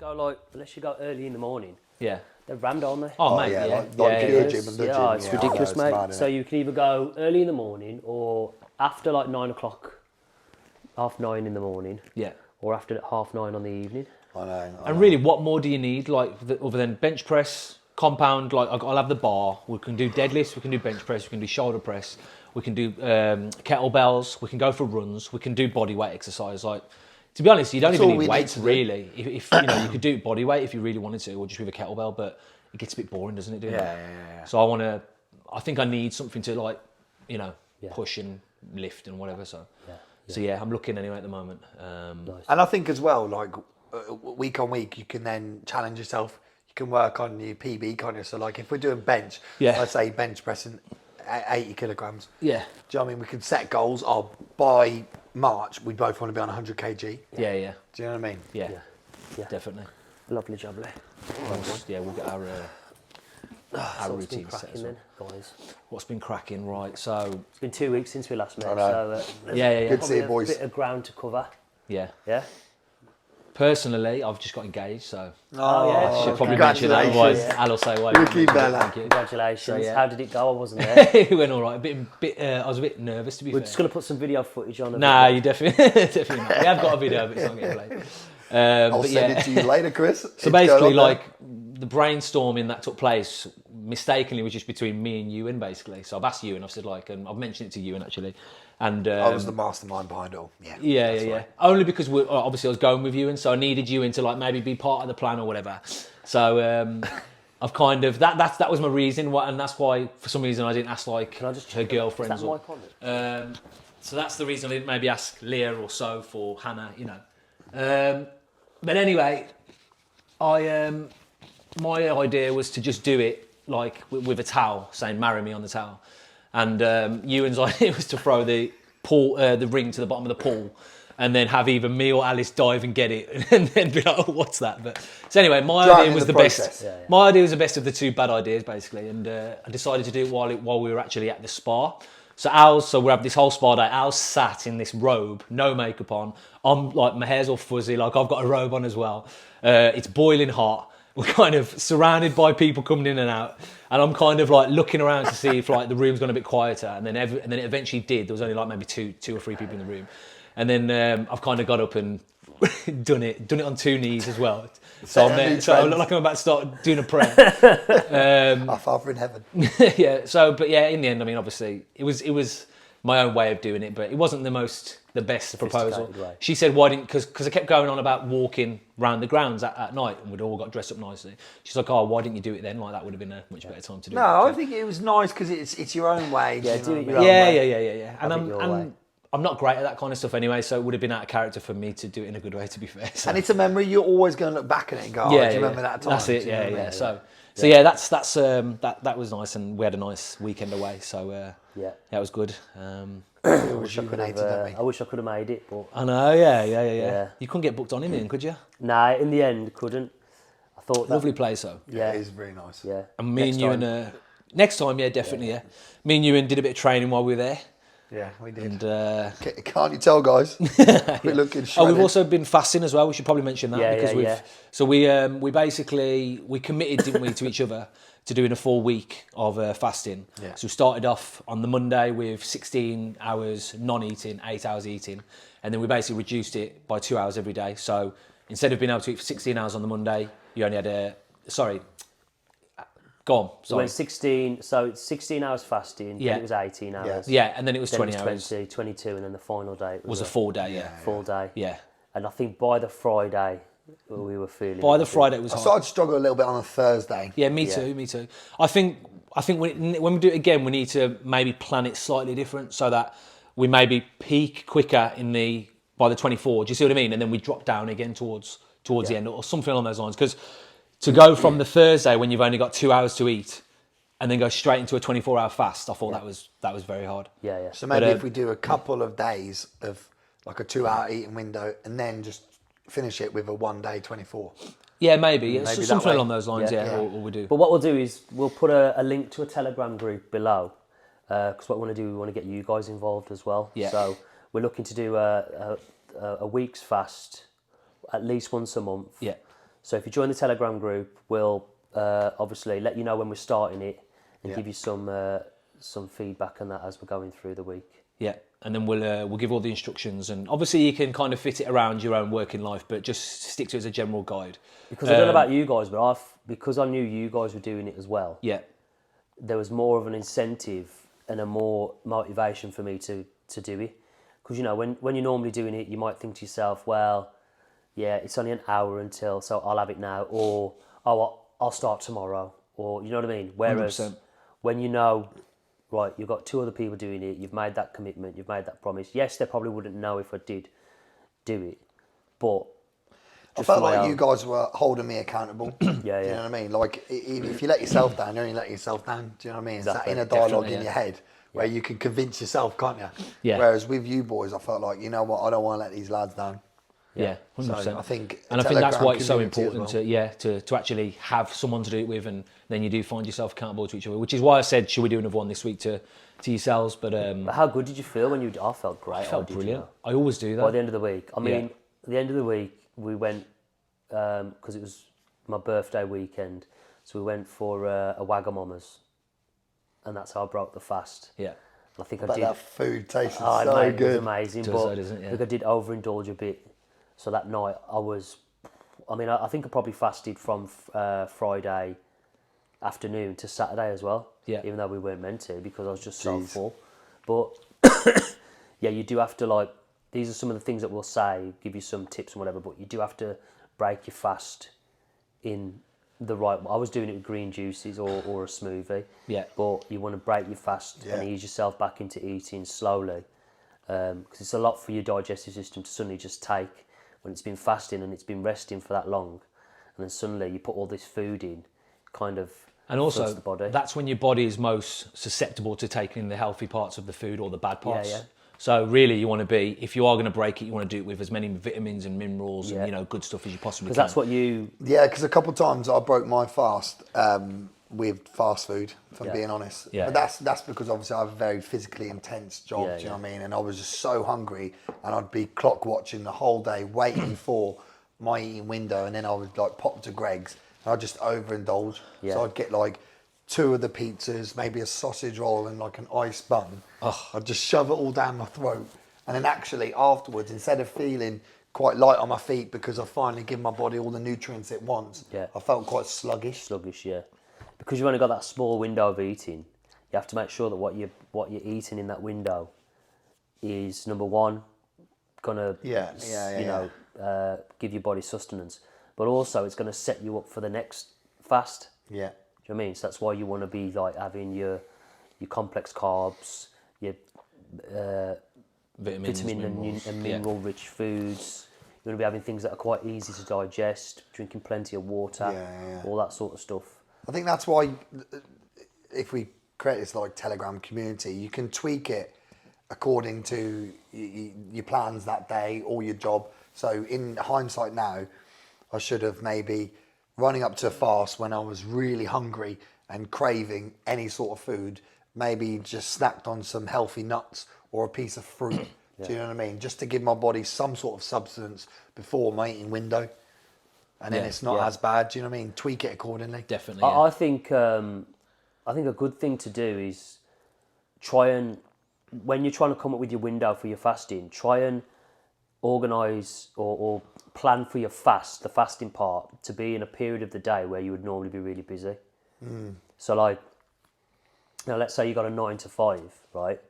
unless you go early in the morning. Yeah. They're rammed, aren't they? Oh, mate, It's ridiculous, mate. So you can either go early in the morning or after like 9 o'clock, 8:30 in the morning. Yeah. Or after 9:30 on the evening. I know. And really, what more do you need, like, other than bench press, compound? Like, I'll have the bar. We can do deadlifts. We can do bench press. We can do shoulder press. We can do kettlebells. We can go for runs. We can do body weight exercise. Like, to be honest, you don't even need weights really. If you know, you could do body weight if you really wanted to, or just with a kettlebell. But it gets a bit boring, doesn't it? Doing that? Yeah. So I think I need something to, like, you know, push and lift and whatever. So. So yeah, I'm looking anyway at the moment. Nice. And I think as well, like week on week, you can then challenge yourself. You can work on your PB, can't you? So like if we're doing bench, let's say bench pressing 80 kilograms. Yeah. Do you know what I mean? We can set goals. By March, we both want to be on 100 kg. Yeah. Do you know what I mean? Yeah. Definitely. Lovely jubbly. We'll get our routine set as well. Guys. What's been cracking, right? So it's been 2 weeks since we last met. So good to see you, boys. A bit of ground to cover. Yeah. Personally, I've just got engaged, so I should probably mention that. Otherwise, I'll say why. Congratulations! How did it go? I wasn't there. It went all right. I was a bit nervous, to be fair. We're just going to put some video footage on. Nah, you definitely not. We have got a video, but it's not getting played. I'll send it to you later, Chris. So basically, like the brainstorming that took place mistakenly was just between me and Ewan, basically. So I've asked Ewan, I've said and I've mentioned it to Ewan actually. And I was the mastermind behind it all. Yeah. Only because obviously I was going with Ewan, so I needed Ewan to like maybe be part of the plan or whatever. So I've kind of that was my reason, and that's why for some reason I didn't ask like her girlfriends. Is that my comment? So that's the reason I didn't maybe ask Leah or so for Hannah, you know. But anyway, my idea was to just do it like with a towel, saying "marry me" on the towel, and Ewan's idea was to throw the ring to the bottom of the pool, and then have either me or Alice dive and get it, and then be like, "Oh, what's that?" But so anyway, my idea was the best. Yeah. My idea was the best of the two bad ideas, basically, and I decided to do it while we were actually at the spa. So we have this whole spa day. Al's sat in this robe, no makeup on. I'm like, my hair's all fuzzy, like I've got a robe on as well. It's boiling hot. We're kind of surrounded by people coming in and out, and I'm kind of like looking around to see if like the room's gone a bit quieter. And then it eventually did. There was only like maybe two or three people in the room, and then I've kind of got up and done it on two knees as well. So I look like I'm about to start doing a prayer. Our Father in heaven. Yeah. So, but yeah, in the end, I mean, obviously, it was my own way of doing it, but it wasn't the best proposal. Way. She said, why didn't, because I kept going on about walking around the grounds at night, and we'd all got dressed up nicely. She's like, oh, why didn't you do it then? Like, that would have been a much better time to do it. No, I think it was nice because it's your own way. Yeah, do it your own way. Yeah. And I'm not great at that kind of stuff anyway, so it would have been out of character for me to do it in a good way, to be fair. So. And it's a memory, you're always going to look back at it and go, do you remember that time? That's it, yeah. So yeah, that was nice, and we had a nice weekend away, so it was good. I wish I could have made it, but I know, yeah. You couldn't get booked on in the end, could you? Nah, in the end, couldn't. I thought lovely place though. Yeah, it is very nice. Yeah, and me and you and next time, definitely, yeah. Me and you did a bit of training while we were there. Yeah, we did. And, can't you tell, guys? We're looking shredded. We've also been fasting as well. We should probably mention that So we basically committed, didn't we, to each other to doing a full week of fasting. Yeah. So we started off on the Monday with 16 hours non-eating, 8 hours eating, and then we basically reduced it by 2 hours every day. So instead of being able to eat for 16 hours on the Monday, you only had Go on, sorry. We went 16, so it's 16 hours fasting, then it was 18 hours. Yeah, and then it was then 20 it was 20, hours. 22, and then the final day was a full day, Full day. Yeah. And I think by the Friday, we were feeling... By the Friday, it was hard. I started to struggle a little bit on a Thursday. Yeah, me too. I think when we do it again, we need to maybe plan it slightly different so that we maybe peak quicker by the 24, do you see what I mean? And then we drop down again towards the end or something along those lines. Because to go from the Thursday when you've only got 2 hours to eat and then go straight into a 24-hour fast, I thought that was very hard. Yeah. So maybe if we do a couple of days of like a 2 hour eating window and then just finish it with a 1 day 24. Yeah, maybe something along those lines. Or we do. But what we'll do is we'll put a link to a Telegram group below because what we want to do, we want to get you guys involved as well. Yeah. So we're looking to do a week's fast at least once a month. Yeah. So if you join the Telegram group, we'll obviously let you know when we're starting it and give you some feedback on that as we're going through the week. Yeah, and then we'll give all the instructions, and obviously you can kind of fit it around your own working life, but just stick to it as a general guide. Because I don't know about you guys, but because I knew you guys were doing it as well. Yeah. There was more of an incentive and a more motivation for me to do it. Because, you know, when you're normally doing it, you might think to yourself, well, yeah, it's only an hour until, so I'll have it now. Or, oh, I'll start tomorrow. Or, you know what I mean? Whereas 100%. when you know, right, you've got 2 other people doing it, you've made that commitment, you've made that promise. Yes, they probably wouldn't know if I did do it. But I felt like you guys were holding me accountable. Yeah. Do you know what I mean? Like, if you let yourself down, you only let yourself down. Do you know what I mean? It's Exactly. that inner dialogue Definitely, in your head where you can convince yourself, can't you? Yeah. Whereas with you boys, I felt like, you know what, I don't want to let these lads down. Yeah, 100%. So I think that's why it's so community important as well. to actually have someone to do it with, and then you do find yourself accountable to each other, which is why I said, should we do another one this week to yourselves? But how good did you feel when I felt great. I felt brilliant. I always do that. By the end of the week. I mean, at the end of the week, we went, because it was my birthday weekend, so we went for a Wagamama's, and that's how I broke the fast. Yeah. And I think But I did. that food tasted Oh, so mate, it was good. amazing. Does But that, doesn't it? Yeah. I think I did overindulge a bit. So that night, I think I probably fasted from Friday afternoon to Saturday as well. Yeah. Even though we weren't meant to, because I was just so full. But yeah, you do have to, like, these are some of the things that we'll say, give you some tips and whatever, but you do have to break your fast in the right. I was doing it with green juices or a smoothie. Yeah. But you want to break your fast and ease yourself back into eating slowly, because it's a lot for your digestive system to suddenly just take when it's been fasting and it's been resting for that long, and then suddenly you put all this food in, kind of. And also, floods the body. that's when your body is most susceptible to taking the healthy parts of the food or the bad parts. Yeah. So really, you want to be, if you are going to break it, you want to do it with as many vitamins and minerals and good stuff as you possibly can. Because that's what you. Yeah, because a couple of times I broke my fast with fast food, if I'm being honest. Yeah. But that's because obviously I have a very physically intense job, do you know what I mean? And I was just so hungry, and I'd be clock watching the whole day, waiting for my eating window, and then I would like pop to Greg's, and I'd just overindulge. Yeah. So I'd get like 2 of the pizzas, maybe a sausage roll and like an iced bun. I'd just shove it all down my throat. And then actually afterwards, instead of feeling quite light on my feet because I finally given my body all the nutrients it wants, I felt quite sluggish. Yeah. Because you've only got that small window of eating, you have to make sure that what you're eating in that window is, number one, gonna give your body sustenance, but also it's gonna set you up for the next fast. Yeah. Do you know what I mean? So that's why you want to be like having your complex carbs, your Vitamins, vitamin and mineral rich foods. You want to be having things that are quite easy to digest, drinking plenty of water, all that sort of stuff. I think that's why if we create this like Telegram community, you can tweak it according to your plans that day or your job. So in hindsight now, I should have maybe running up to a fast when I was really hungry and craving any sort of food, maybe just snacked on some healthy nuts or a piece of fruit. Do you know what I mean? Just to give my body some sort of substance before my eating window. And then it's not as bad, do you know what I mean? Tweak it accordingly. Definitely. I think a good thing to do is try and, when you're trying to come up with your window for your fasting, try and organise or plan for your fast, the fasting part, to be in a period of the day where you would normally be really busy. So like, now let's say you got a 9 to 5, right?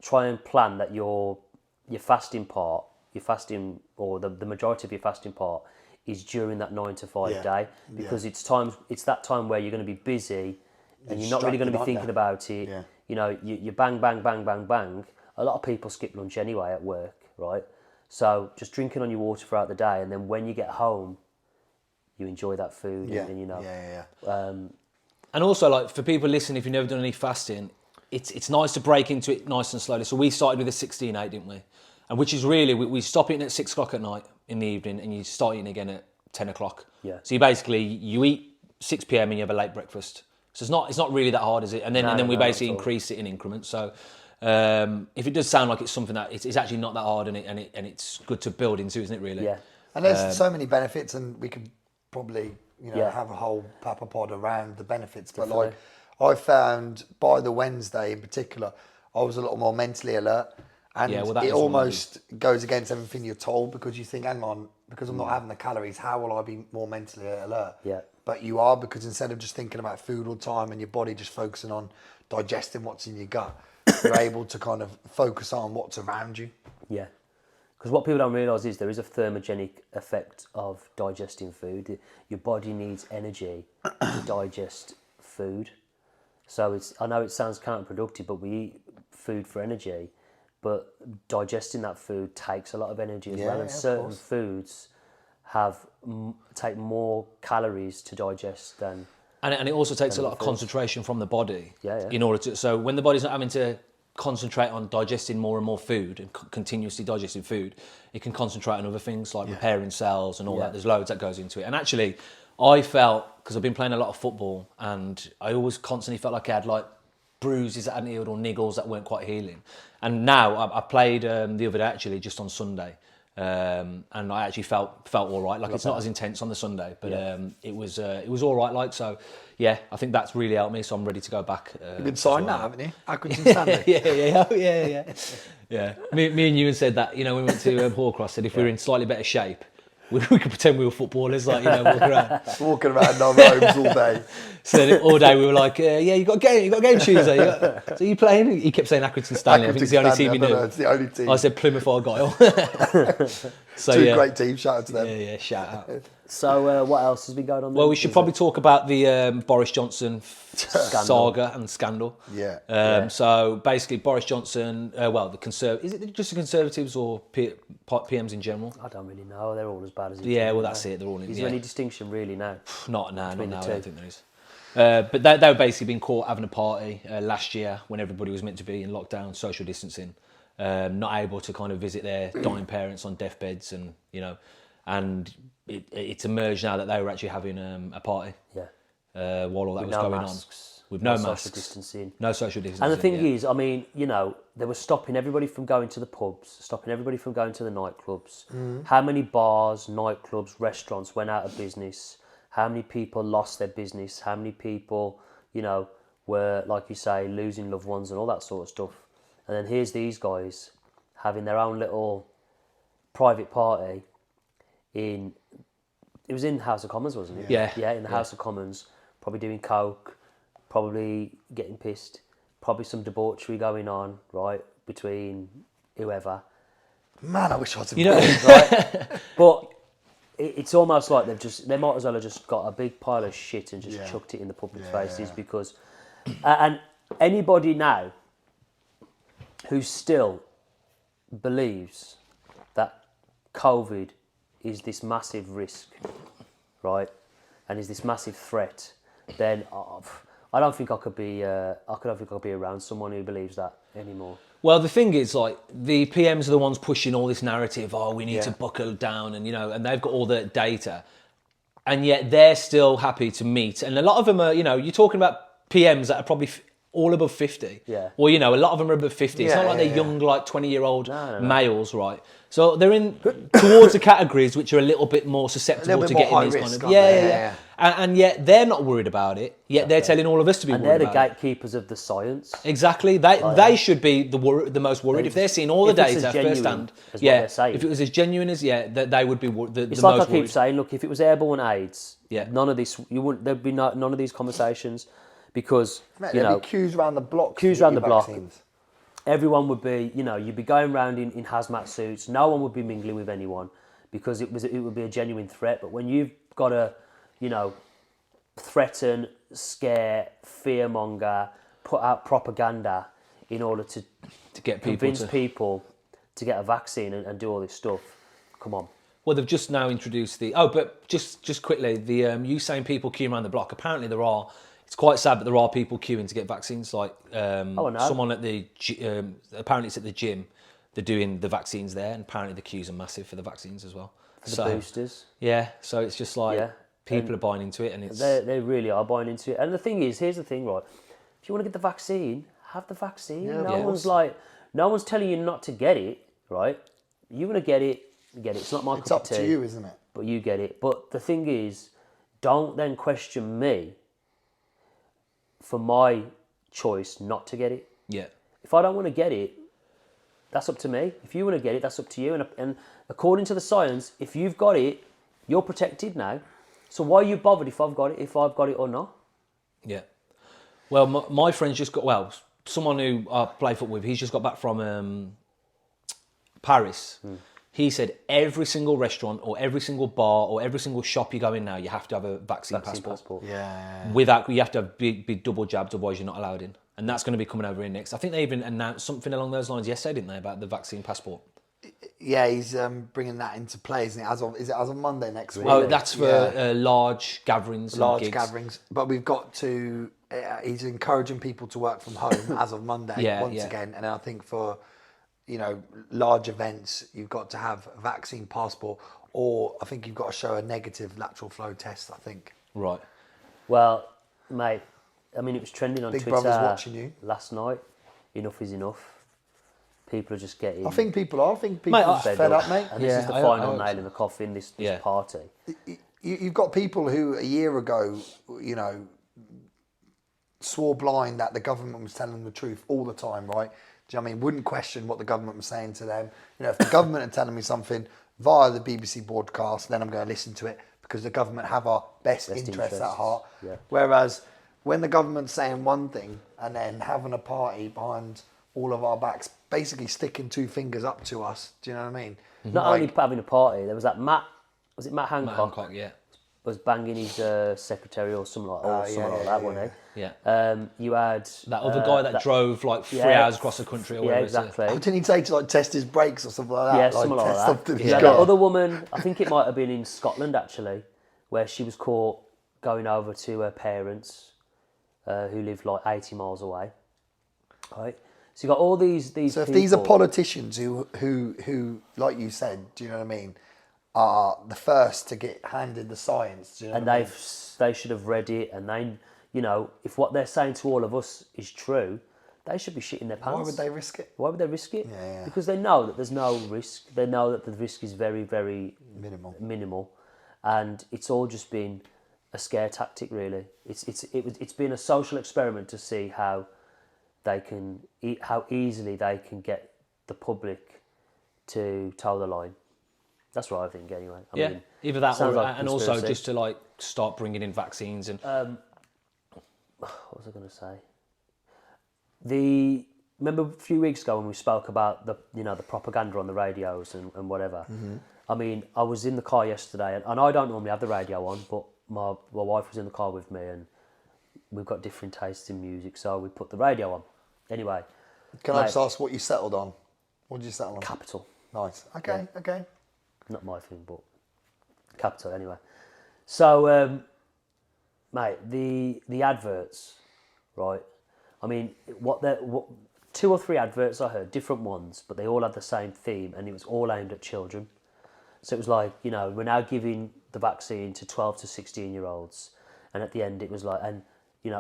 Try and plan that your fasting part, or the majority of your fasting part is during that 9 to 5 day, because it's that time where you're going to be busy and you're not really going to be thinking about it. Yeah. You know, you bang, bang, bang, bang, bang. A lot of people skip lunch anyway at work, right? So just drinking on your water throughout the day, and then when you get home, you enjoy that food. And you know. And also, like, for people listening, if you've never done any fasting, it's nice to break into it nice and slowly. So we started with a 16/8, didn't we? And which is really, we stop eating at 6 o'clock at night in the evening, and you start eating again at 10 o'clock. Yeah. So you eat 6 p.m. and you have a late breakfast. So it's not really that hard, is it? And then we basically increase it in increments. So if it does sound like it's something that it's actually not that hard, and it's good to build into, isn't it? Really. Yeah. And there's so many benefits, and we could probably, Yeah. have a whole Papa pod around the benefits. But Definitely. I found by the Wednesday in particular, I was a little more mentally alert. And Yeah, well, that it is one almost goes against everything you're told, because you think, hang on, because I'm not having the calories, how will I be more mentally alert? Yeah. But you are, because instead of just thinking about food all the time and your body just focusing on digesting what's in your gut, you're able to kind of focus on what's around you. Yeah. Because what people don't realise is there is a thermogenic effect of digesting food. Your body needs energy to digest food. So I know it sounds counterproductive, but we eat food for energy, but digesting that food takes a lot of energy as well. And of certain course. foods take more calories to digest than... And it also takes a lot of concentration from the body. Yeah. In order to, so when the body's not having to concentrate on digesting more and more food and continuously digesting food, it can concentrate on other things like repairing cells and all that. There's loads that goes into it. And actually, I felt, because I've been playing a lot of football, and I always constantly felt like I had like bruises that hadn't healed or niggles that weren't quite healing. And now I played the other day, actually, just on Sunday. And I actually felt all right. Like, it's not as intense on the Sunday, but it was all right. Like, so, yeah, I think that's really helped me. So I'm ready to go back. You've been signed now, haven't you? Accrington Stanley. Yeah. Me and Ewan said that, when we went to Hallcross, said if we were in slightly better shape, we could pretend we were footballers, like, walking around. Walking around in our robes all day. So then all day we were like, you got a game Tuesday. So you playing? He kept saying Accrington Stanley. I think it's the only team he knew. It's the only team. I said Plymouth Argyle. So Two great teams, shout out to them. Yeah, shout out. So what else has been going on there? Well, we should probably talk about the Boris Johnson saga and scandal. Yeah. So basically, Boris Johnson, is it just the Conservatives or PMs in general? I don't really know. They're all as bad as each Yeah, other, well, aren't that's they? it. They're all in. Is there any distinction really now? Not now. I the don't two? think there is. But they were basically being caught having a party last year when everybody was meant to be in lockdown, social distancing, not able to kind of visit their dying parents on deathbeds, and and it's emerged now that they were actually having a party. Yeah. While all that With was no going masks, on, with no social masks, distancing. no social distancing. And the thing is, I mean, they were stopping everybody from going to the pubs, stopping everybody from going to the nightclubs. How many bars, nightclubs, restaurants went out of business? How many people lost their business? How many people, were, like you say, losing loved ones and all that sort of stuff? And then here's these guys having their own little private party it was in House of Commons, wasn't it? Yeah. Yeah, in the House of Commons, probably doing coke, probably getting pissed, probably some debauchery going on, right, between whoever. Man, I wish I was Right? But it's almost like they might as well have just got a big pile of shit and just chucked it in the public's faces, because and anybody now who still believes that COVID is this massive risk, right, and is this massive threat, then I don't think I could be around someone who believes that anymore. Well, the thing is, like, the PMs are the ones pushing all this narrative. Oh, we need to buckle down, and and they've got all the data, and yet they're still happy to meet. And a lot of them are, you're talking about PMs that are probably all above 50. Yeah. Well, a lot of them are above 50. It's not like they're young, like 20-year-old males, right? So they're in towards the categories which are a little bit more susceptible to getting these kind of yeah. And yet they're not worried about it. Yet they're telling all of us to be And worried they're the about it. gatekeepers of the science. Exactly. They should be the most worried if they're seeing all the If it's as data genuine firsthand. as what Yeah. they're saying. If it was as genuine as they would be the It's most like I keep worried. saying, look, if it was airborne AIDS, Yeah. none of this, there'd be none of these conversations, because Mate, there'd be queues around the block. Queues around the block. Everyone would be, you'd be going around in hazmat suits. No one would be mingling with anyone, because it would be a genuine threat. But when you've got to, threaten, scare, fearmonger, put out propaganda in order to get people convince people to get a vaccine and do all this stuff, come on. Well, they've just now introduced but just quickly, you saying people queuing around the block. Apparently there are. It's quite sad, but there are people queuing to get vaccines. Like someone at apparently it's at the gym. They're doing the vaccines there, and apparently the queues are massive for the vaccines as well. For the boosters. Yeah, so it's just like people are buying into it, and they really are buying into it. And the thing is, here's the thing, right? If you want to get the vaccine, have the vaccine. No one's telling you not to get it, right? You want to get it, You get it. It's not my It's cup up of tea. to you, isn't it? But you get it. But the thing is, don't then question me for my choice not to get it. Yeah. If I don't want to get it, that's up to me. If you want to get it, that's up to you. And according to the science, if you've got it, you're protected now. So why are you bothered if I've got it or not? Yeah. Well, my friend's just got, someone who I play football with, he's just got back from Paris. He said every single restaurant or every single bar or every single shop you go in now, you have to have a vaccine passport. Yeah. Without, you have to be double jabbed, otherwise you're not allowed in. And that's going to be coming over in next. I think they even announced something along those lines yesterday, didn't they, about the vaccine passport? Yeah, he's bringing that into play, isn't it? Is it as of Monday next week? Oh, that's for large gatherings. Large and gigs. gatherings. But we've got to. He's encouraging people to work from home as of Monday again. And I think for large events, you've got to have a vaccine passport, or I think you've got to show a negative lateral flow test. I think. Right. Well, mate, I mean, it was trending on Big Twitter Brother's watching you. last night. Enough is enough. People are just getting. I think people are. I think people are fed up, mate. And this is the final nail in the coffin. This party. You've got people who a year ago, swore blind that the government was telling them the truth all the time, right? Do you know what I mean? Wouldn't question what the government was saying to them. If the government are telling me something via the BBC broadcast, then I'm going to listen to it because the government have our best interests at heart. Yeah. Whereas when the government's saying one thing and then having a party behind all of our backs, basically sticking two fingers up to us, do you know what I mean? Not only having a party, there was that Matt Hancock? Matt Hancock, yeah. Was banging his secretary or something like that, wasn't he? Yeah. You had that other guy that drove like 3 hours across the country or whatever. Yeah, exactly. Didn't he say to test his brakes or something like that? Yeah, something like that. Something Yeah, that other woman, I think it might have been in Scotland actually, where she was caught going over to her parents, who live like 80 miles away. Right. So you got all these. So if people, these are politicians who, like you said, do you know what I mean, are the first to get handed the science, do you know and what I mean? they should have read it, and they, if what they're saying to all of us is true, they should be shitting their pants. Why would they risk it? Why would they risk it? Yeah. Because they know that there's no risk. They know that the risk is very, very minimal, and it's all just been a scare tactic, really. It's been a social experiment to see how easily they can get the public to toe the line. That's what I think, anyway. I mean, either that or, like and also just to start bringing in vaccines and. What was I going to say? Remember a few weeks ago when we spoke about the propaganda on the radios and whatever. Mm-hmm. I mean, I was in the car yesterday, and I don't normally have the radio on, but my wife was in the car with me, and we've got different tastes in music, so we put the radio on. Anyway, can I just ask what you settled on? What did you settle on? Capital. Nice. Okay. Not my thing, but Capital anyway. So, mate, the adverts, right? I mean, what 2 or 3 adverts I heard, different ones, but they all had the same theme, and it was all aimed at children. So it was like, we're now giving the vaccine to 12 to 16-year-olds, and at the end it was like, and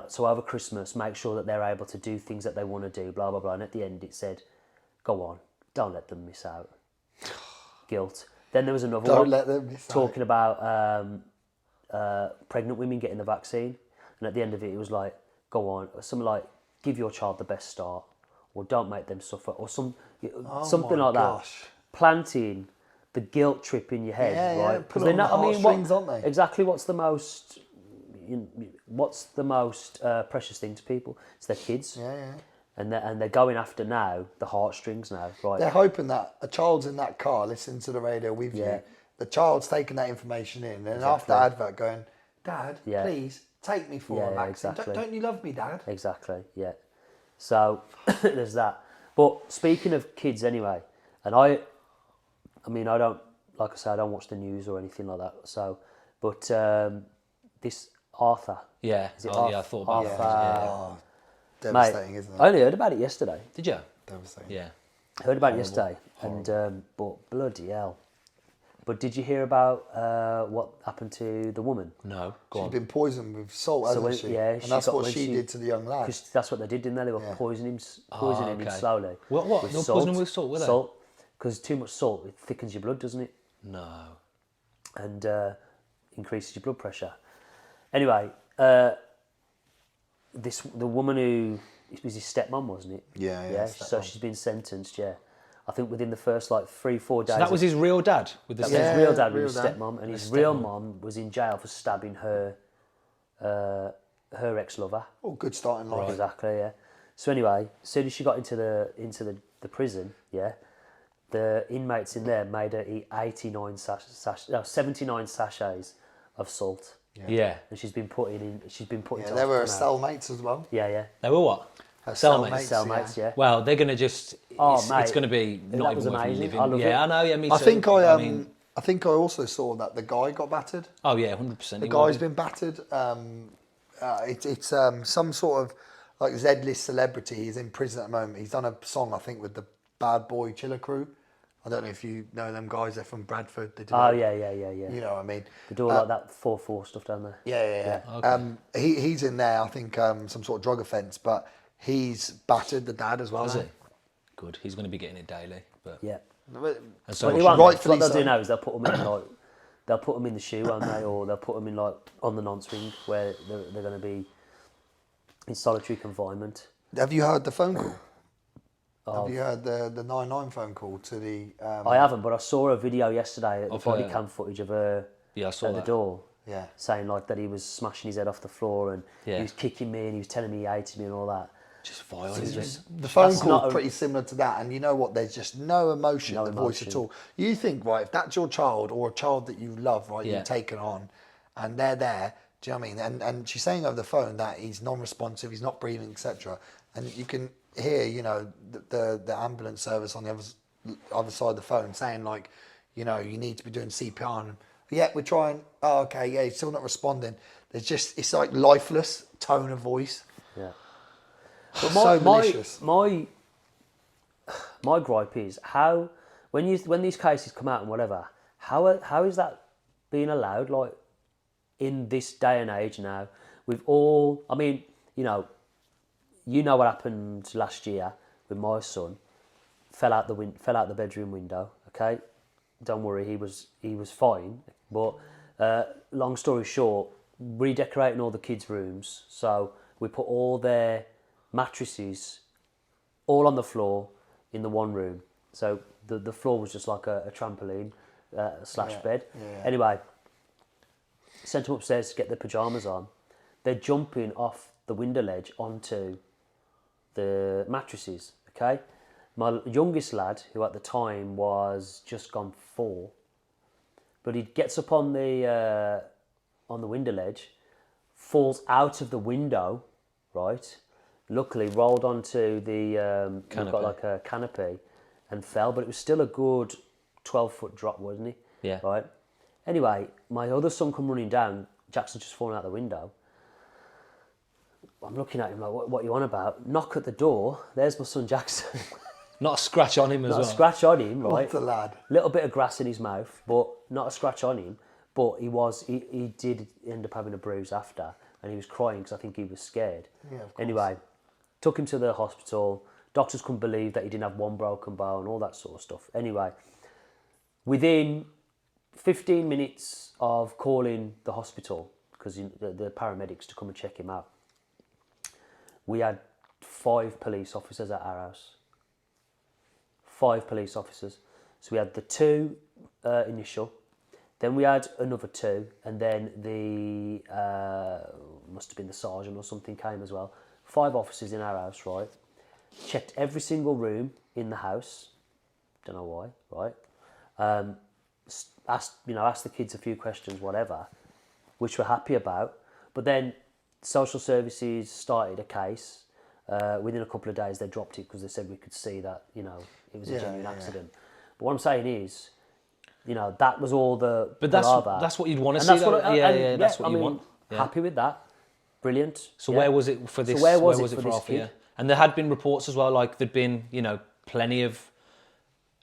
so over Christmas, make sure that they're able to do things that they want to do, blah blah blah. And at the end it said, go on, don't let them miss out. Guilt. Then there was another one. Don't let them miss out. Talking about pregnant women getting the vaccine, and at the end of it, it was like, go on, something like, give your child the best start, or don't make them suffer, or something like that. Planting the guilt trip in your head, right? Because they're not. Aren't they? Exactly. What's the most precious thing to people? It's their kids. Yeah. And they're going after now the heartstrings now, right? They're hoping that a child's in that car listening to the radio with you. The child's taking that information in, and after the advert going, Dad, please take me for a vaccine. Exactly. Don't you love me, Dad? Exactly. Yeah. So there's that. But speaking of kids, anyway, and I mean, I don't, like I say, I don't watch the news or anything like that. So, but this Arthur. Yeah. Is it I thought about Arthur? Devastating, mate, isn't it? I only heard about it yesterday. Did you? Devastating. Yeah. I heard about it yesterday, and but bloody hell. But did you hear about what happened to the woman? No. She's been poisoned with salt, hasn't she? Yeah, and that's what she did to the young lad. Because that's what they did, didn't they? They were poisoning him slowly. What? They were poisoning with salt, were they? Salt. because too much salt, it thickens your blood, doesn't it? No. And increases your blood pressure. Anyway, the woman who, it was his stepmom, wasn't it? Yeah. So she's been sentenced. Yeah, I think within the first like 3-4 days. So that was his real dad with the That was step. his real dad with real his dad. stepmom, and his real mom was in jail for stabbing her ex-lover. Oh, good starting life. Exactly. Yeah. So anyway, as soon as she got into the prison, yeah, the inmates in there made her eat 79 sachets of salt. Yeah. And she's been put into Yeah, they were hospital now. cellmates as well. Yeah. They were what? Cellmates. Cellmates, yeah. Well, they're going to just. Oh, mate, it's going to be not that even was worth amazing. living. I love yeah, it. I know. Yeah, me too. I think I also saw that the guy got battered. Oh yeah, 100%. The guy's been battered. It's some sort of like Z-list celebrity. He's in prison at the moment. He's done a song, I think, with the Bad Boy Chiller Crew. I don't know if you know them guys. They're from Bradford. They do Yeah. You know what I mean? They do all like that 4-4 stuff down there. Yeah. Okay. He's in there, I think, some sort of drug offence, but he's battered the dad as well. Is now. it? Good. He's going to be getting it daily. But Yeah. and so But they won't, mate. rightfully What they'll so. do now is they'll put them in like they'll put them in the shoe, won't they? Or they'll put them in like on the nonce ring where they're going to be in solitary confinement. Have you heard the phone call? Have you heard the 99 phone call to the... I haven't, but I saw a video yesterday, the Of body her. cam footage of her Yeah, I saw at the that. door, Yeah. saying like that he was smashing his head off the floor and Yeah. he was kicking me and he was telling me he hated me and all that. just vile. Isn't it? The phone That's call not is a- pretty similar to that, and you know what? There's just no emotion No in the voice at emotion. all. You think, right, if that's your child or a child that you love, right, Yeah. you've taken on, and they're there, do you know what I mean? And she's saying over the phone that he's non-responsive, he's not breathing, etc. And you can hear, you know, the ambulance service on the other side of the phone saying like, you know, you need to be doing CPR. And, yeah, we're trying. Oh, okay, yeah, he's still not responding. There's just, it's like lifeless tone of voice. Yeah. But so malicious. My gripe is how when these cases come out and whatever, how is that being allowed? Like in this day and age now, we've all. I mean, you know what happened last year with my son. Fell out the bedroom window. Okay, don't worry, he was fine. But long story short, redecorating all the kids' rooms. So we put all their mattresses all on the floor in the one room. So the floor was just like a trampoline slash bed. Yeah. Anyway, sent them upstairs to get their pyjamas on. They're jumping off the window ledge onto the mattresses. Okay, my youngest lad, who at the time was just gone 4, but he gets up on the window ledge, falls out of the window, right? Luckily, rolled onto the we've Canopy. got like a canopy, and fell. But it was still a good 12-foot drop, wasn't he? Yeah. Right. Anyway, my other son come running down. Jackson's just fallen out the window. I'm looking at him like, what are you on about? Knock at the door. There's my son Jackson. Not a scratch on him as Not well. a scratch on him, right? What's the lad? Little bit of grass in his mouth, but not a scratch on him. But he did end up having a bruise after, and he was crying because I think he was scared. Yeah, of course. Anyway, took him to the hospital. Doctors couldn't believe that he didn't have one broken bone, all that sort of stuff. Anyway, within 15 minutes of calling the hospital, because the paramedics to come and check him out, we had 5 police officers at our house. 5 police officers. So we had the 2 initial, then we had another 2, and then the must have been the sergeant or something came as well. 5 officers in our house, right? Checked every single room in the house. Don't know why, right? Asked the kids a few questions, whatever, which we're happy about. But then social services started a case. Within a couple of days, they dropped it because they said we could see that it was a genuine accident. But what I'm saying is, that was all the. But palaver. that's what you'd want to And see. that's what Though. I- Yeah, and yeah, that's what I you mean, want. Yeah. Happy with that. Brilliant. So Yeah. where was it for this? So where was it for for this half a year? kid? And there had been reports as well, like there'd been, plenty of.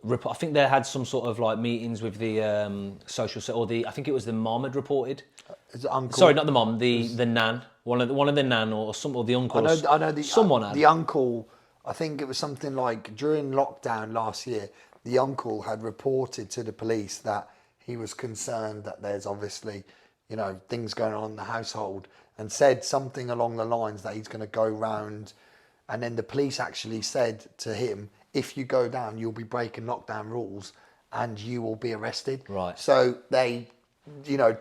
I think they had some sort of like meetings with the I think it was the mom had reported. Is it uncle? Sorry, not the mom, the nan, one of the nan or the uncles. I know. Someone had. The uncle. I think it was something like during lockdown last year. the uncle had reported to the police that he was concerned that there's obviously, things going on in the household, and said something along the lines that he's going to go round. And then the police actually said to him, if you go down, you'll be breaking lockdown rules and you will be arrested. Right. So they,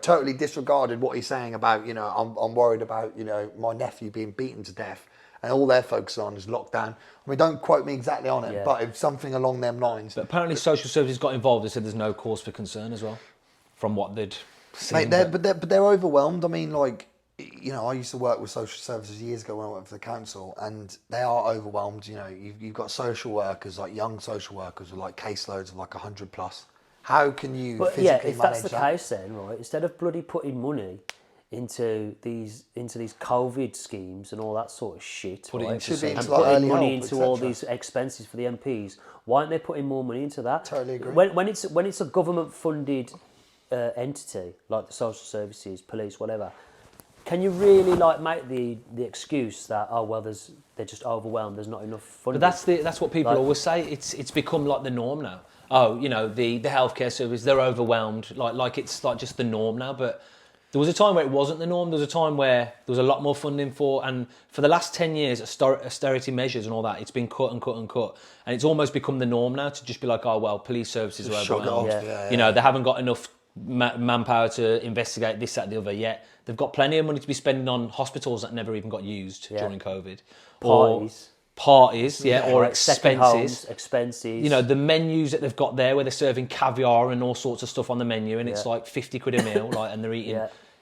totally disregarded what he's saying about, I'm worried about, my nephew being beaten to death. And all they're focused on is lockdown. I mean, don't quote me exactly on it, but it's something along them lines. But apparently social services got involved. They said there's no cause for concern as well, from what they'd seen. Mate, but they're overwhelmed. I mean, like, I used to work with social services years ago when I worked for the council, and they are overwhelmed. You've got social workers, like young social workers with like caseloads of like 100 plus. How can you physically manage that? If that's the case then, right, instead of bloody putting money into these COVID schemes and all that sort of shit, Put it right? into Should be and into like putting early money help, into all etc. these expenses for the MPs. Why aren't they putting more money into that? Totally agree. When it's a government funded entity like the social services, police, whatever, can you really like make the excuse that they're just overwhelmed, there's not enough funding? But that's what people always say. It's become like the norm now. Oh, the healthcare service, they're overwhelmed. Like it's like just the norm now. But there was a time where it wasn't the norm. There was a time where there was a lot more funding and for the last 10 years, austerity measures and all that, it's been cut and cut and cut. And it's almost become the norm now to just be like, oh, well, police services are overwhelmed. They haven't got enough manpower to investigate this, that, the other yet. They've got plenty of money to be spending on hospitals that never even got used during COVID. Parties, or expenses. Expenses. The menus that they've got there where they're serving caviar and all sorts of stuff on the menu, and it's like 50 quid a meal, and they're eating,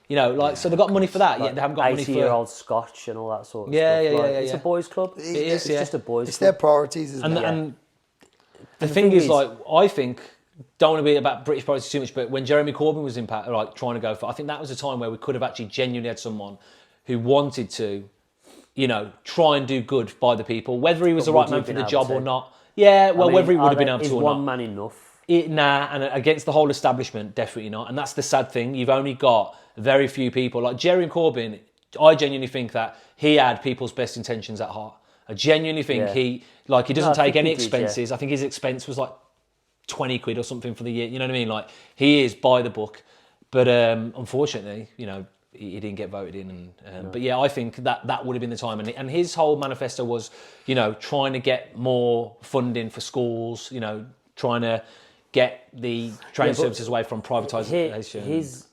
so they've got money for that, yet they haven't got money for 80-year-old scotch and all that sort of stuff. It's a boys' club. It's just a boys' It's club. their priorities, isn't it? And the thing is, I think, don't want to be about British politics too much, but when Jeremy Corbyn was trying to go for, I think that was a time where we could have actually genuinely had someone who wanted to, try and do good by the people, whether he was the right man for the job or not. Yeah, well, whether he would have been able to or not. Is one man enough? And against the whole establishment, definitely not. And that's the sad thing. You've only got very few people. Like Jeremy Corbyn, I genuinely think that he had people's best intentions at heart. I genuinely think he doesn't take any expenses. I think his expense was like 20 quid or something for the year. You know what I mean? Like, he is by the book. But unfortunately, he didn't get voted in. But yeah, I think that would have been the time. And his whole manifesto was, trying to get more funding for schools, trying to get the train services away from privatisation. His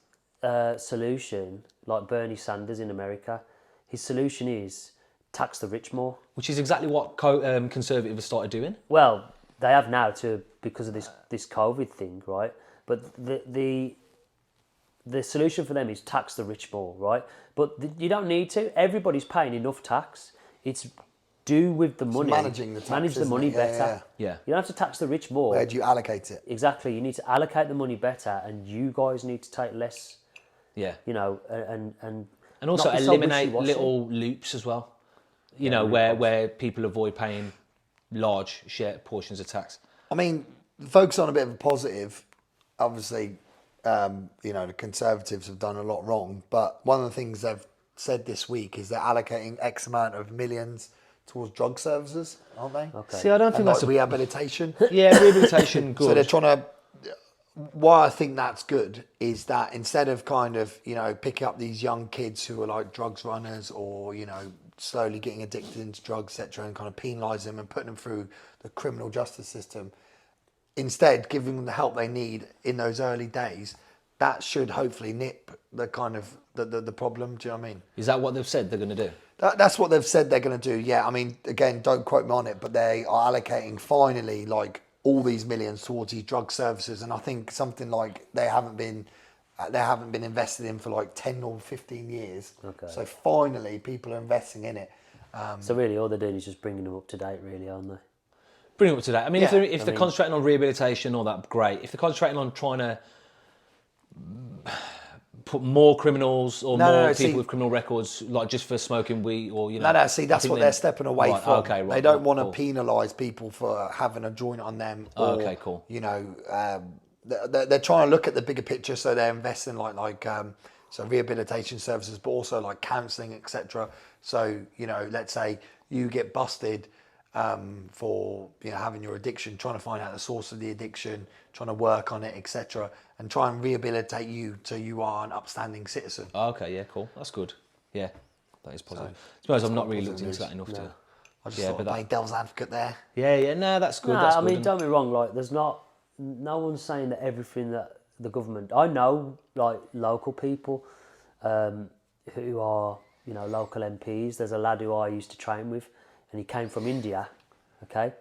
solution, like Bernie Sanders in America, his solution is tax the rich more. Which is exactly what Conservatives have started doing. Well, they have now because of this COVID thing, right? But the solution for them is tax the rich more, right? But you don't need to. Everybody's paying enough tax. It's do with the money. Managing the tax, manage the money better. Yeah. You don't have to tax the rich more. Where do you allocate it? Exactly. You need to allocate the money better, and you guys need to take less. Yeah. And also not be so eliminate wishy-washy. little loops as well. Where people avoid paying large share portions of tax. I mean, focus on a bit of a positive. Obviously, the Conservatives have done a lot wrong, but one of the things they've said this week is they're allocating X amount of millions towards drug services, aren't they? Okay. See, I don't think that's rehabilitation. rehabilitation good. So they're trying to. Why I think that's good is that instead of kind of picking up these young kids who are like drugs runners or slowly getting addicted into drugs, etc., and kind of penalise them and putting them through the criminal justice system, instead giving them the help they need in those early days, that should hopefully nip the kind of the problem. Do you know what I mean? Is that what they've said they're going to do? That's what they've said they're going to do. Yeah, I mean, again, don't quote me on it, but they are allocating finally like all these millions towards these drug services, and I think something like they haven't been invested in for like 10 or 15 years. Okay. So finally, people are investing in it. So really, all they're doing is just bringing them up to date, really, aren't they? Bring it up to date. I mean, if they're concentrating on rehabilitation, all that, great. If they're concentrating on trying to put more criminals or people with criminal records, like just for smoking weed or See, that's what they're stepping away from. Okay, right. They don't want to penalise people for having a joint on them. Or, okay, cool. They're trying to look at the bigger picture, so they're investing so rehabilitation services, but also like counselling, etc. So let's say you get busted for having your addiction, trying to find out the source of the addiction, trying to work on it, etc., and try and rehabilitate you so you are an upstanding citizen. Oh, okay, yeah, cool. That's good. Yeah, that is positive. I suppose I've not really looked into that enough to. I just thought I'd play devil's advocate there. Yeah, no, that's good. No, that's I good. mean, don't be wrong. Like, there's no one's saying that everything that the government. I know, like, local people who are local MPs. There's a lad who I used to train with, and he came from India. Okay,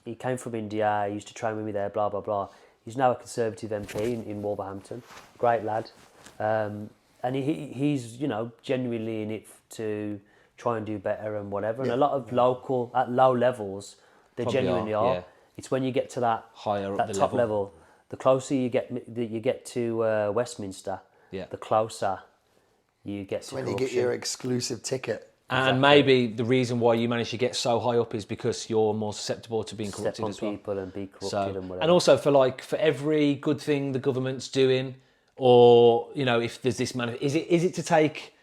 he came from India. He used to train with me there. Blah blah blah. He's now a Conservative MP in Wolverhampton. Great lad, and he's genuinely in it to try and do better and whatever. And a lot of local at low levels, they Probably genuinely are. yeah. It's when you get to that Higher up that the top level. the closer you get to Westminster, Yeah. the closer you get to When you corruption. get your exclusive ticket. And maybe the reason why you managed to get so high up is because you're more susceptible to being Step corrupted on as well. people and be corrupted So, and whatever. and also for every good thing the government's doing, or if there's this is it to take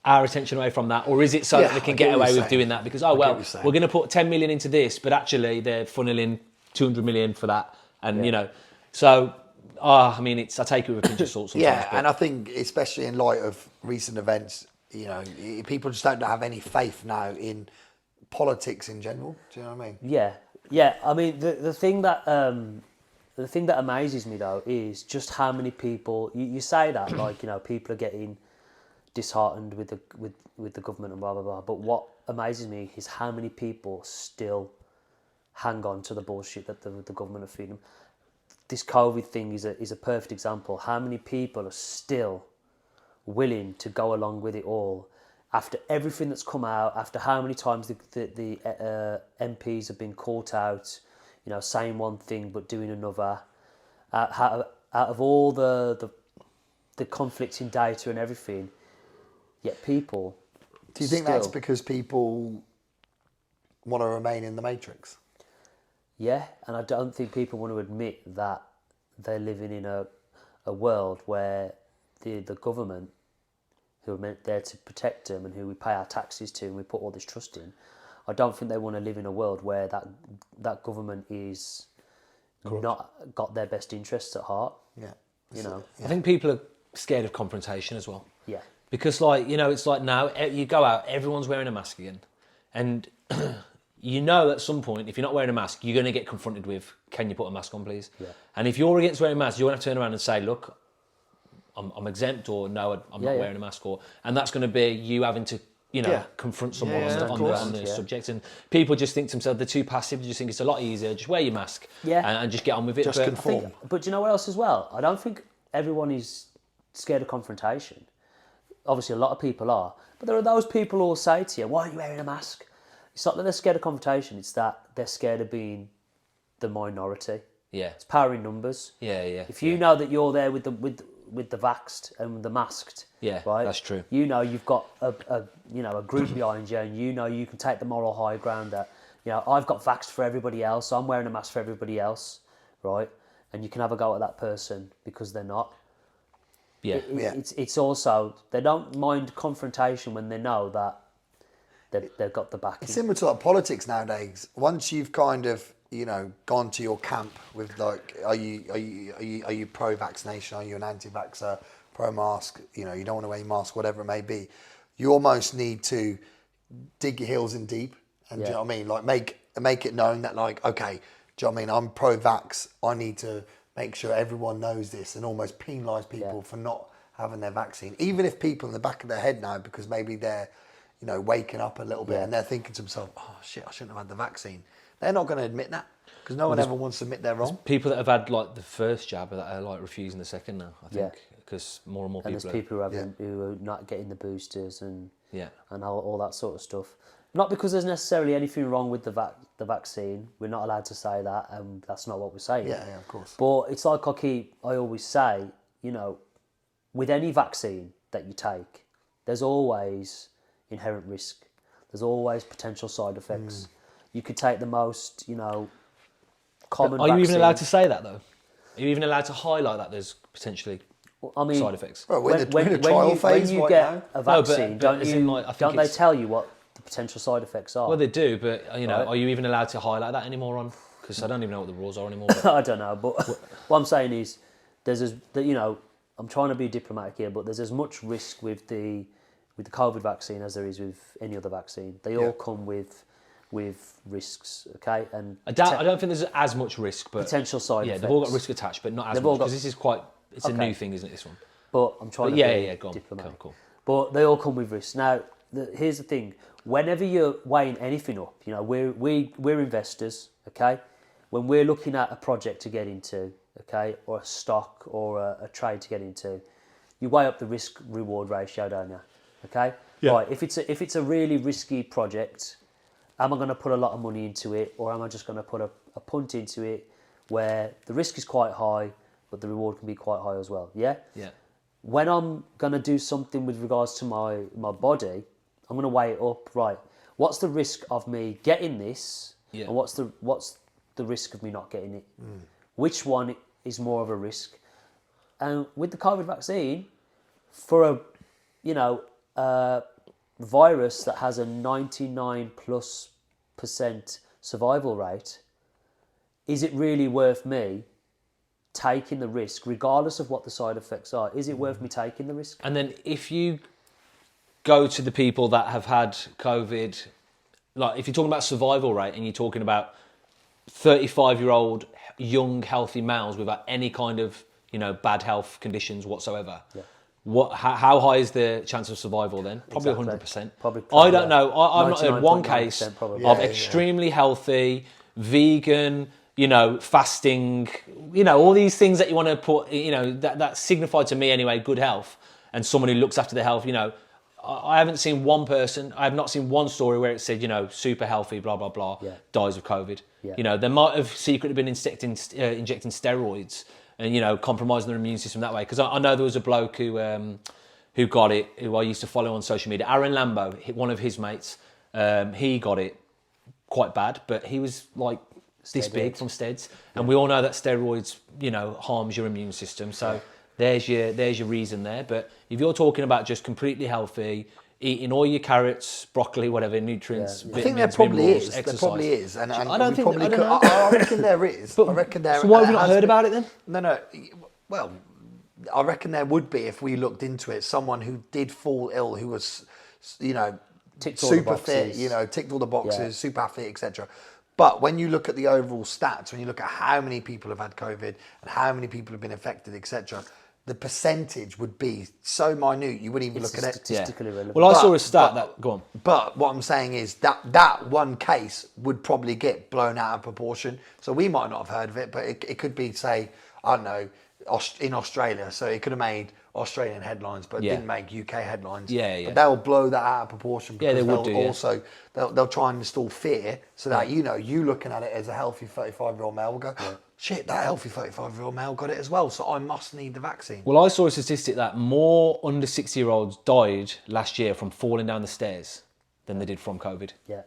our attention away from that, or is it so that they can get away with doing that because we're going to put 10 million into this, but actually they're funneling 200 million for that, and so I mean I take it with a pinch of salt sometimes. Yeah, but and I think especially in light of recent events, people just don't have any faith now in politics in general. Do you know what I mean? Yeah. I mean, the thing that amazes me though is just how many people you say that people are getting disheartened with the government and blah blah blah. But what amazes me is how many people still hang on to the bullshit that the government are feeding them. This COVID thing is a perfect example. How many people are still willing to go along with it all after everything that's come out, after how many times the MPs have been caught out, saying one thing but doing another, out of all the conflicting data and everything, yet people. Do you think that's because people want to remain in the matrix? Yeah, and I don't think people want to admit that they're living in a world where the government, who are meant there to protect them and who we pay our taxes to and we put all this trust in, I don't think they want to live in a world where that government is not got their best interests at heart. Yeah. I think people are scared of confrontation as well. Yeah. Because it's like now you go out, everyone's wearing a mask again, and at some point, if you're not wearing a mask, you're going to get confronted with, can you put a mask on, please? Yeah. And if you're against wearing a mask, you're going to have to turn around and say, look, I'm exempt, or no, I'm not wearing a mask, and that's going to be you having to, confront someone on the subject. And people just think to themselves, they're too passive. They just think it's a lot easier. Just wear your mask, and just get on with it. Just conform. But do you know what else as well? I don't think everyone is scared of confrontation. Obviously, a lot of people are, but there are those people who will say to you, "Why are you wearing a mask?" It's not that they're scared of confrontation; it's that they're scared of being the minority. Yeah, it's power in numbers. Yeah. If you know that you're there with the vaxxed and the masked, right? That's true. You've got a group behind you, and you can take the moral high ground that I've got vaxxed for everybody else, so I'm wearing a mask for everybody else, right? And you can have a go at that person because they're not. Yeah. It's also they don't mind confrontation when they know that they've got the backing. It's similar to like politics nowadays. Once you've kind of gone to your camp with like, are you pro-vaccination? Are you an anti-vaxxer? Pro-mask? You don't want to wear your mask, whatever it may be. You almost need to dig your heels in deep, and do you know what I mean? Like make it known that like, okay, do you know what I mean? I'm pro-vax. I need to make sure everyone knows this and almost penalise people for not having their vaccine. Even if people in the back of their head know, because maybe they're, waking up a little bit and they're thinking to themselves, oh shit, I shouldn't have had the vaccine. They're not going to admit that because no one ever wants to admit they're wrong. People that have had like the first jab that are like refusing the second now, I think, because more and more And people. there's people who are not getting the boosters and and all that sort of stuff. Not because there's necessarily anything wrong with the vaccine. We're not allowed to say that, and that's not what we're saying. Yeah, of course. But it's like I always say, with any vaccine that you take, there's always inherent risk. There's always potential side effects. You could take the most, common. Are you even vaccine. allowed to say that though? Are you even allowed to highlight that there's potentially side effects? Well, we're in the trial phase when you right get now. a vaccine, but as in, like, I think don't they it's- tell you what the potential side effects are. Well, they do, but Right. are you even allowed to highlight that anymore on? Because I don't even know what the rules are anymore. But I don't know, but what I'm saying is, I'm trying to be diplomatic here, but there's as much risk with the COVID vaccine as there is with any other vaccine. They all come with risks, okay? And I don't think there's as much risk, but potential side yeah, effects. they've all got risk attached, but not as They've much all got- because this is quite. It's a Okay. new thing, isn't it? This one. But I'm trying But to yeah, be go on. diplomatic. Cool. But they all come with risks. Now, here's the thing: whenever you're weighing anything up, we're investors, okay? When we're looking at a project to get into, okay, or a stock or a trade to get into, you weigh up the risk reward ratio, don't you? Okay. Yeah. Right. If it's a really risky project, am I going to put a lot of money into it, or am I just going to put a punt into it where the risk is quite high, but the reward can be quite high as well? Yeah. Yeah. When I'm going to do something with regards to my body, I'm going to weigh it up. Right. What's the risk of me getting this, Yeah. and what's the risk of me not getting it? Which one is more of a risk? And with the COVID vaccine, for a virus that has a 99+% survival rate, is it really worth me taking the risk, regardless of what the side effects are? Is it worth me taking the risk? And then if you go to the people that have had COVID, like if you're talking about survival rate and you're talking about 35-year-old young healthy males without any kind of bad health conditions whatsoever, how high is the chance of survival then? Probably Exactly. 100%. Probably, I don't know. I've not heard one 99.9% case probably. of extremely healthy, vegan, fasting, all these things that you want to put, that signify to me anyway good health, and someone who looks after the health. I haven't seen one person, I have not seen one story where it said, super healthy, blah, blah, blah, dies of COVID. Yeah. They might have secretly been injecting steroids and, compromising their immune system that way. Because I know there was a bloke who got it, who I used to follow on social media, Aaron Lambo, one of his mates, he got it quite bad, but he was like this big from steroids. And we all know that steroids, harms your immune system. So there's your reason there. But if you're talking about just completely healthy, eating all your carrots, broccoli, whatever, nutrients, I think there vitamins, probably minerals, is. exercise. There probably is. And I don't we think- probably I don't could- know. I reckon there is. I reckon there. So why have we there not has heard been- about it then? No. Well, I reckon there would be if we looked into it. Someone who did fall ill, who was, Ticked all the super fit, boxes. ticked all the boxes, Yeah. super athlete, etc. But when you look at the overall stats, when you look at how many people have had COVID and how many people have been affected, etc., the percentage would be so minute you wouldn't even It's look at it. statistically relevant. Well, I saw a But- stat but- that... Go on. But what I'm saying is that one case would probably get blown out of proportion. So we might not have heard of it, but it could be, say, I don't know, in Australia. So it could have made Australian headlines, but Yeah. didn't make UK headlines. Yeah. But they'll blow that out of proportion Yeah, because they would they'll do, yeah. also they'll try and install fear so that you looking at it as a healthy 35-year-old male will go, shit, that healthy 35-year-old male got it as well, so I must need the vaccine. Well, I saw a statistic that more under 60-year-olds died last year from falling down the stairs than they did from COVID. Yeah.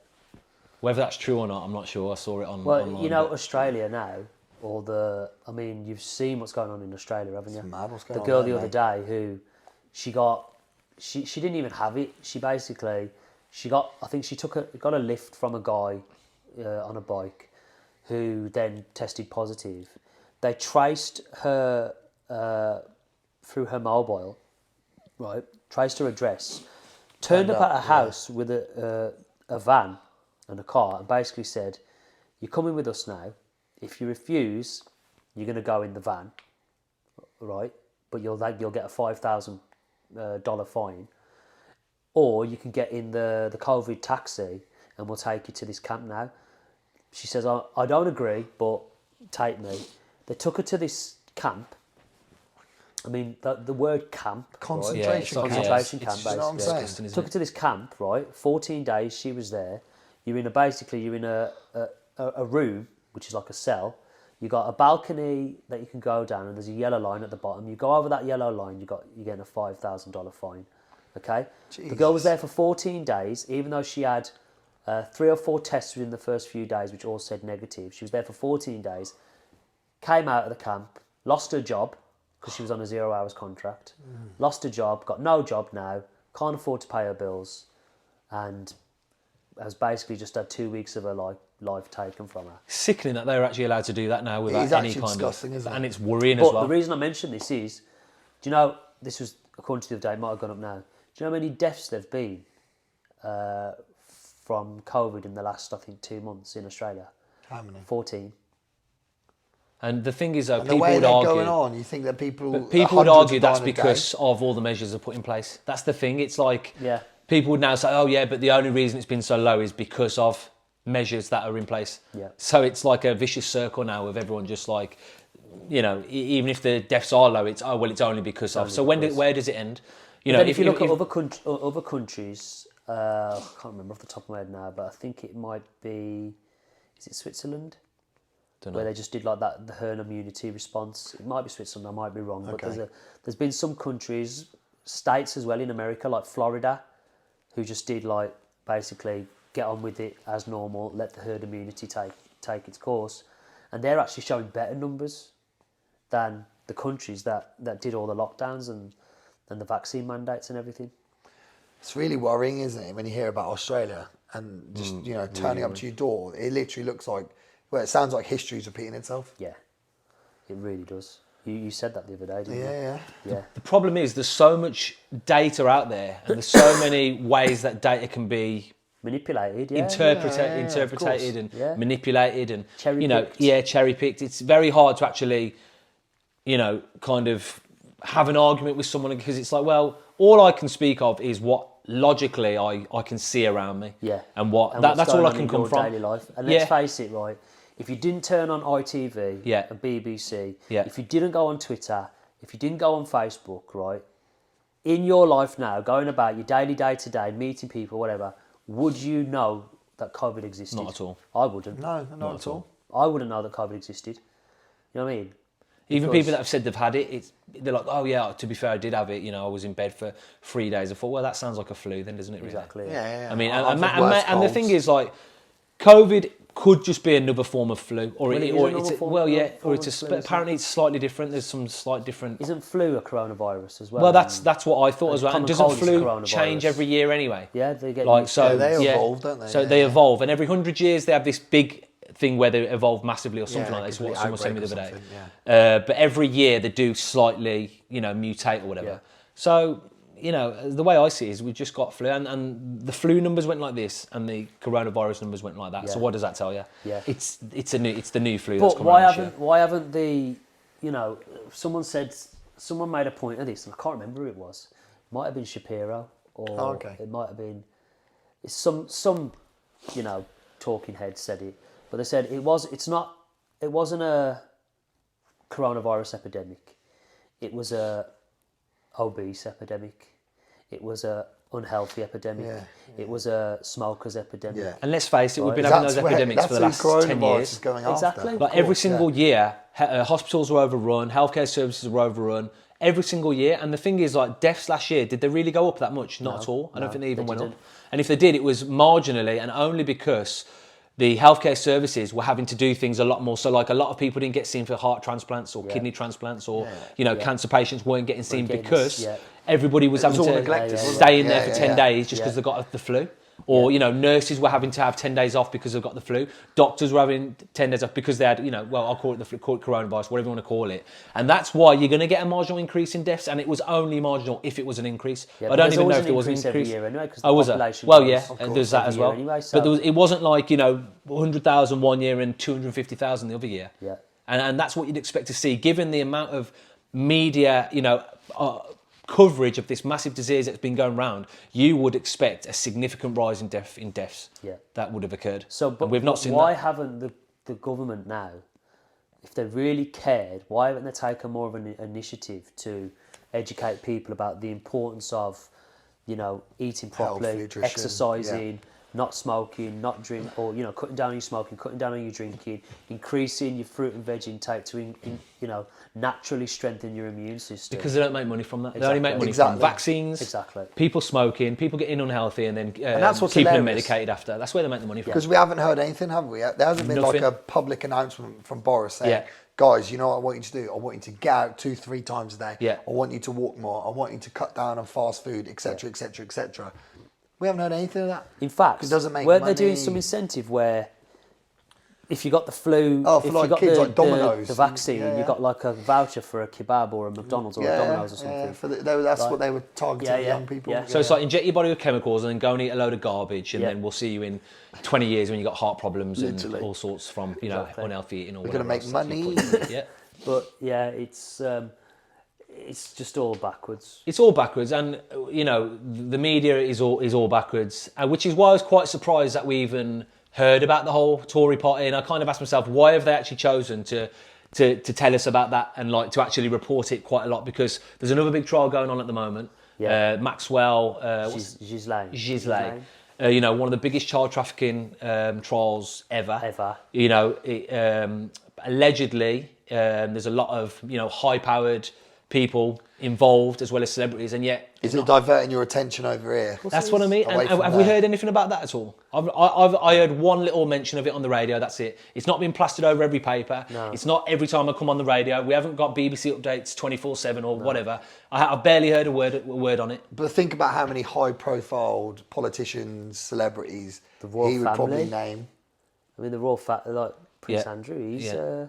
Whether that's true or not, I'm not sure. I saw it Well, online. Australia now, you've seen what's going on in Australia, haven't you? It's mad what's going the on girl there, the other day who she didn't even have it. She basically, got a lift from a guy on a bike who then tested positive. They traced her through her mobile, right? Traced her address, turned up at her house with a van and a car, and basically said, "You're coming with us now. If you refuse, you're going to go in the van, right? But you'll get a $5,000 fine, or you can get in the COVID taxi, and we'll take you to this camp now." She says, I don't agree, but take me. They took her to this camp. I mean, the word camp, Concentration right? camp. Concentration Yeah, camp, it's You know what I'm basically. saying? disgusting, isn't Took it? her to this camp, right? 14 days she was there. You're in a room, which is like a cell. You got a balcony that you can go down, and there's a yellow line at the bottom. You go over that yellow line, you're getting a $5,000 fine. Okay. The girl was there for 14 days, even though she had 3 or 4 tests within the first few days, which all said negative. She was there for 14 days. Came out of the camp, lost her job because she was on a 0 hours contract. Lost her job, got no job now, can't afford to pay her bills, and has basically just had 2 weeks of her life taken from her. Sickening that they're actually allowed to do that now without is any actually kind disgusting, of... isn't it? And it's worrying as But well. the reason I mention this is, do you know, this was according to the other day, it might have gone up now. Do you know how many deaths there've been from COVID in the last, I think, 2 months in Australia? How many? 14. And the thing is, though, And the people way would they're argue... going on, you think that people But people would hundreds argue are that's dying a day. because of all the measures are put in place. That's the thing. It's like Yeah. people would now say, oh yeah, but the only reason it's been so low is because of measures that are in place. Yeah. So it's like a vicious circle now of everyone just like, you know, even if the deaths are low, it's it's only because of. So where does it end? You know, Then if you look at other countries, I can't remember off the top of my head now, but I think it might be, is it Switzerland? Dunno. Where they just did like that, the herd immunity response. It might be Switzerland, I might be wrong, but there's been some countries, states as well in America, like Florida, who just did like basically get on with it as normal, let the herd immunity take its course, and they're actually showing better numbers than the countries that did all the lockdowns and the vaccine mandates and everything. It's really worrying, isn't it, when you hear about Australia and just turning up to your door. It literally looks like, well, it sounds like history's repeating itself. Yeah, it really does. You said that the other day, didn't you? Yeah. The problem is there's so much data out there and there's so many ways that data can be Manipulated, interpreted and manipulated and Cherry-picked. cherry picked. It's very hard to actually, kind of have an argument with someone because it's like, well, all I can speak of is what logically I can see around me. Yeah. And what's that's all going I on can in come your from. daily life. And let's face it, right? If you didn't turn on ITV Yeah. and BBC, Yeah. if you didn't go on Twitter, if you didn't go on Facebook, right? In your life now, going about your daily day-to-day, meeting people, whatever, would you know that COVID existed? Not at all. I wouldn't. No, not at all. I wouldn't know that COVID existed. You know what I mean? Even Because- people that have said they've had it, they're like, oh yeah, to be fair, I did have it. I was in bed for 3 days. I thought, well, that sounds like a flu then, doesn't it? Really? Exactly. Yeah. I mean, I've and had worse the colds. thing is, like, COVID could just be another form of flu, or Well, it is or another it's form well, of yeah, flu, or isn't apparently it's slightly different. There's some slight different. Isn't flu a coronavirus as well? Well, that's what I thought as well. common And doesn't cold is flu coronavirus. change every year anyway? Yeah, they get Like used so, to it. they evolve, don't they? So Yeah, they yeah. evolve, and every 100 years they have this big thing where they evolve massively or something like this. complete What someone said me the outbreak other or day. something, But every year they do slightly, mutate or whatever. Yeah. So, the way I see it is we just got flu, and the flu numbers went like this, and the coronavirus numbers went like that. So Yeah. what does that tell you? Yeah. It's the new flu. That's But coming around this year. why haven't the, someone made a point of this, and I can't remember who it was. It might have been Shapiro, or it might have been some talking head said it, but they said it wasn't a coronavirus epidemic. It was a obese epidemic. It was a unhealthy epidemic. Yeah. It was a smokers epidemic. Yeah. And let's face it, we've been Right. having those That's where- epidemics for the that's last who 10 coronavirus years. is going Exactly. after. Like every single year, hospitals were overrun, healthcare services were overrun, every single year. And the thing is, like, deaths last year, did they really go up that much? Not at all. I don't think they even went didn't. up. And if they did, it was marginally, and only because the healthcare services were having to do things a lot more. So, like, a lot of people didn't get seen for heart transplants or kidney transplants, or cancer patients weren't getting seen getting because this, everybody was having all to neglected, wasn't stay it? in there Yeah, for 10 yeah. days just because they got the flu. Or, nurses were having to have 10 days off because they've got the flu. Doctors were having 10 days off because they had, I'll call it the flu, call it coronavirus, whatever you want to call it. And that's why you're going to get a marginal increase in deaths. And it was only marginal if it was an increase. Yeah, I but don't there's even know always if there was an an increase increase. every year anyway, 'cause the Oh, was it? population Well, grows, yeah, of course, there's that every as well. year anyway, so- But it wasn't like, 100,000 one year and 250,000 the other year. Yeah. And that's what you'd expect to see, given the amount of media, coverage of this massive disease that's been going around. You would expect a significant rise in deaths. Yeah. That would have occurred. So, but And we've not seen why that. haven't the government now, if they really cared, why haven't they taken more of an initiative to educate people about the importance of, eating properly, nutrition, exercising, not smoking, not drink, or cutting down on your smoking, cutting down on your drinking, increasing your fruit and veg intake to naturally strengthen your immune system. Because they don't make money from that. They only make money Exactly. from vaccines, Exactly. people smoking, people getting unhealthy, and then that's what's keeping them hilarious. medicated after. That's where they make the money from. Because we haven't heard anything, have we? There hasn't been Nothing. like a public announcement from Boris saying, Yeah. guys, you know what I want you to do? I want you to get out 2-3 times a day. Yeah. I want you to walk more. I want you to cut down on fast food, etc., etc., etc. We haven't heard anything of that. In fact, It doesn't make weren't they doing money. some incentive where if you got the flu, Oh, for if like you got kids, like Domino's. the vaccine, Yeah, you yeah. got like a voucher for a kebab or a McDonald's or a Domino's or something. That's Like- what they were targeting Yeah, young people. yeah. So it's like inject your body with chemicals and then go and eat a load of garbage, and Yeah. then we'll see you in 20 years when you got heart problems Literally. and all sorts from Exactly. unhealthy eating or We're gonna whatever make else. money. Yeah. But yeah, it's just all backwards. It's all backwards, and the media is all backwards, which is why I was quite surprised that we even heard about the whole Tory party. And I kind of asked myself, why have they actually chosen to tell us about that and like to actually report it quite a lot? Because there's another big trial going on at the moment. Yeah. Maxwell, Ghislaine. Ghislaine. One of the biggest child trafficking trials ever. Allegedly, there's a lot of high-powered people involved as well as celebrities, and yet Is it diverting your attention over here? that's what I mean. Away And from have we there. heard anything about that at all? I heard one little mention of it on the radio. That's it. It's not been plastered over every paper. No. It's not every time I come on the radio. We haven't got BBC updates 24/7 or whatever. I've barely heard a word on it. But think about how many high-profile politicians, celebrities royal he would probably family. name. I mean, they're all fat. Like Prince Yeah. Andrew. He's Yeah.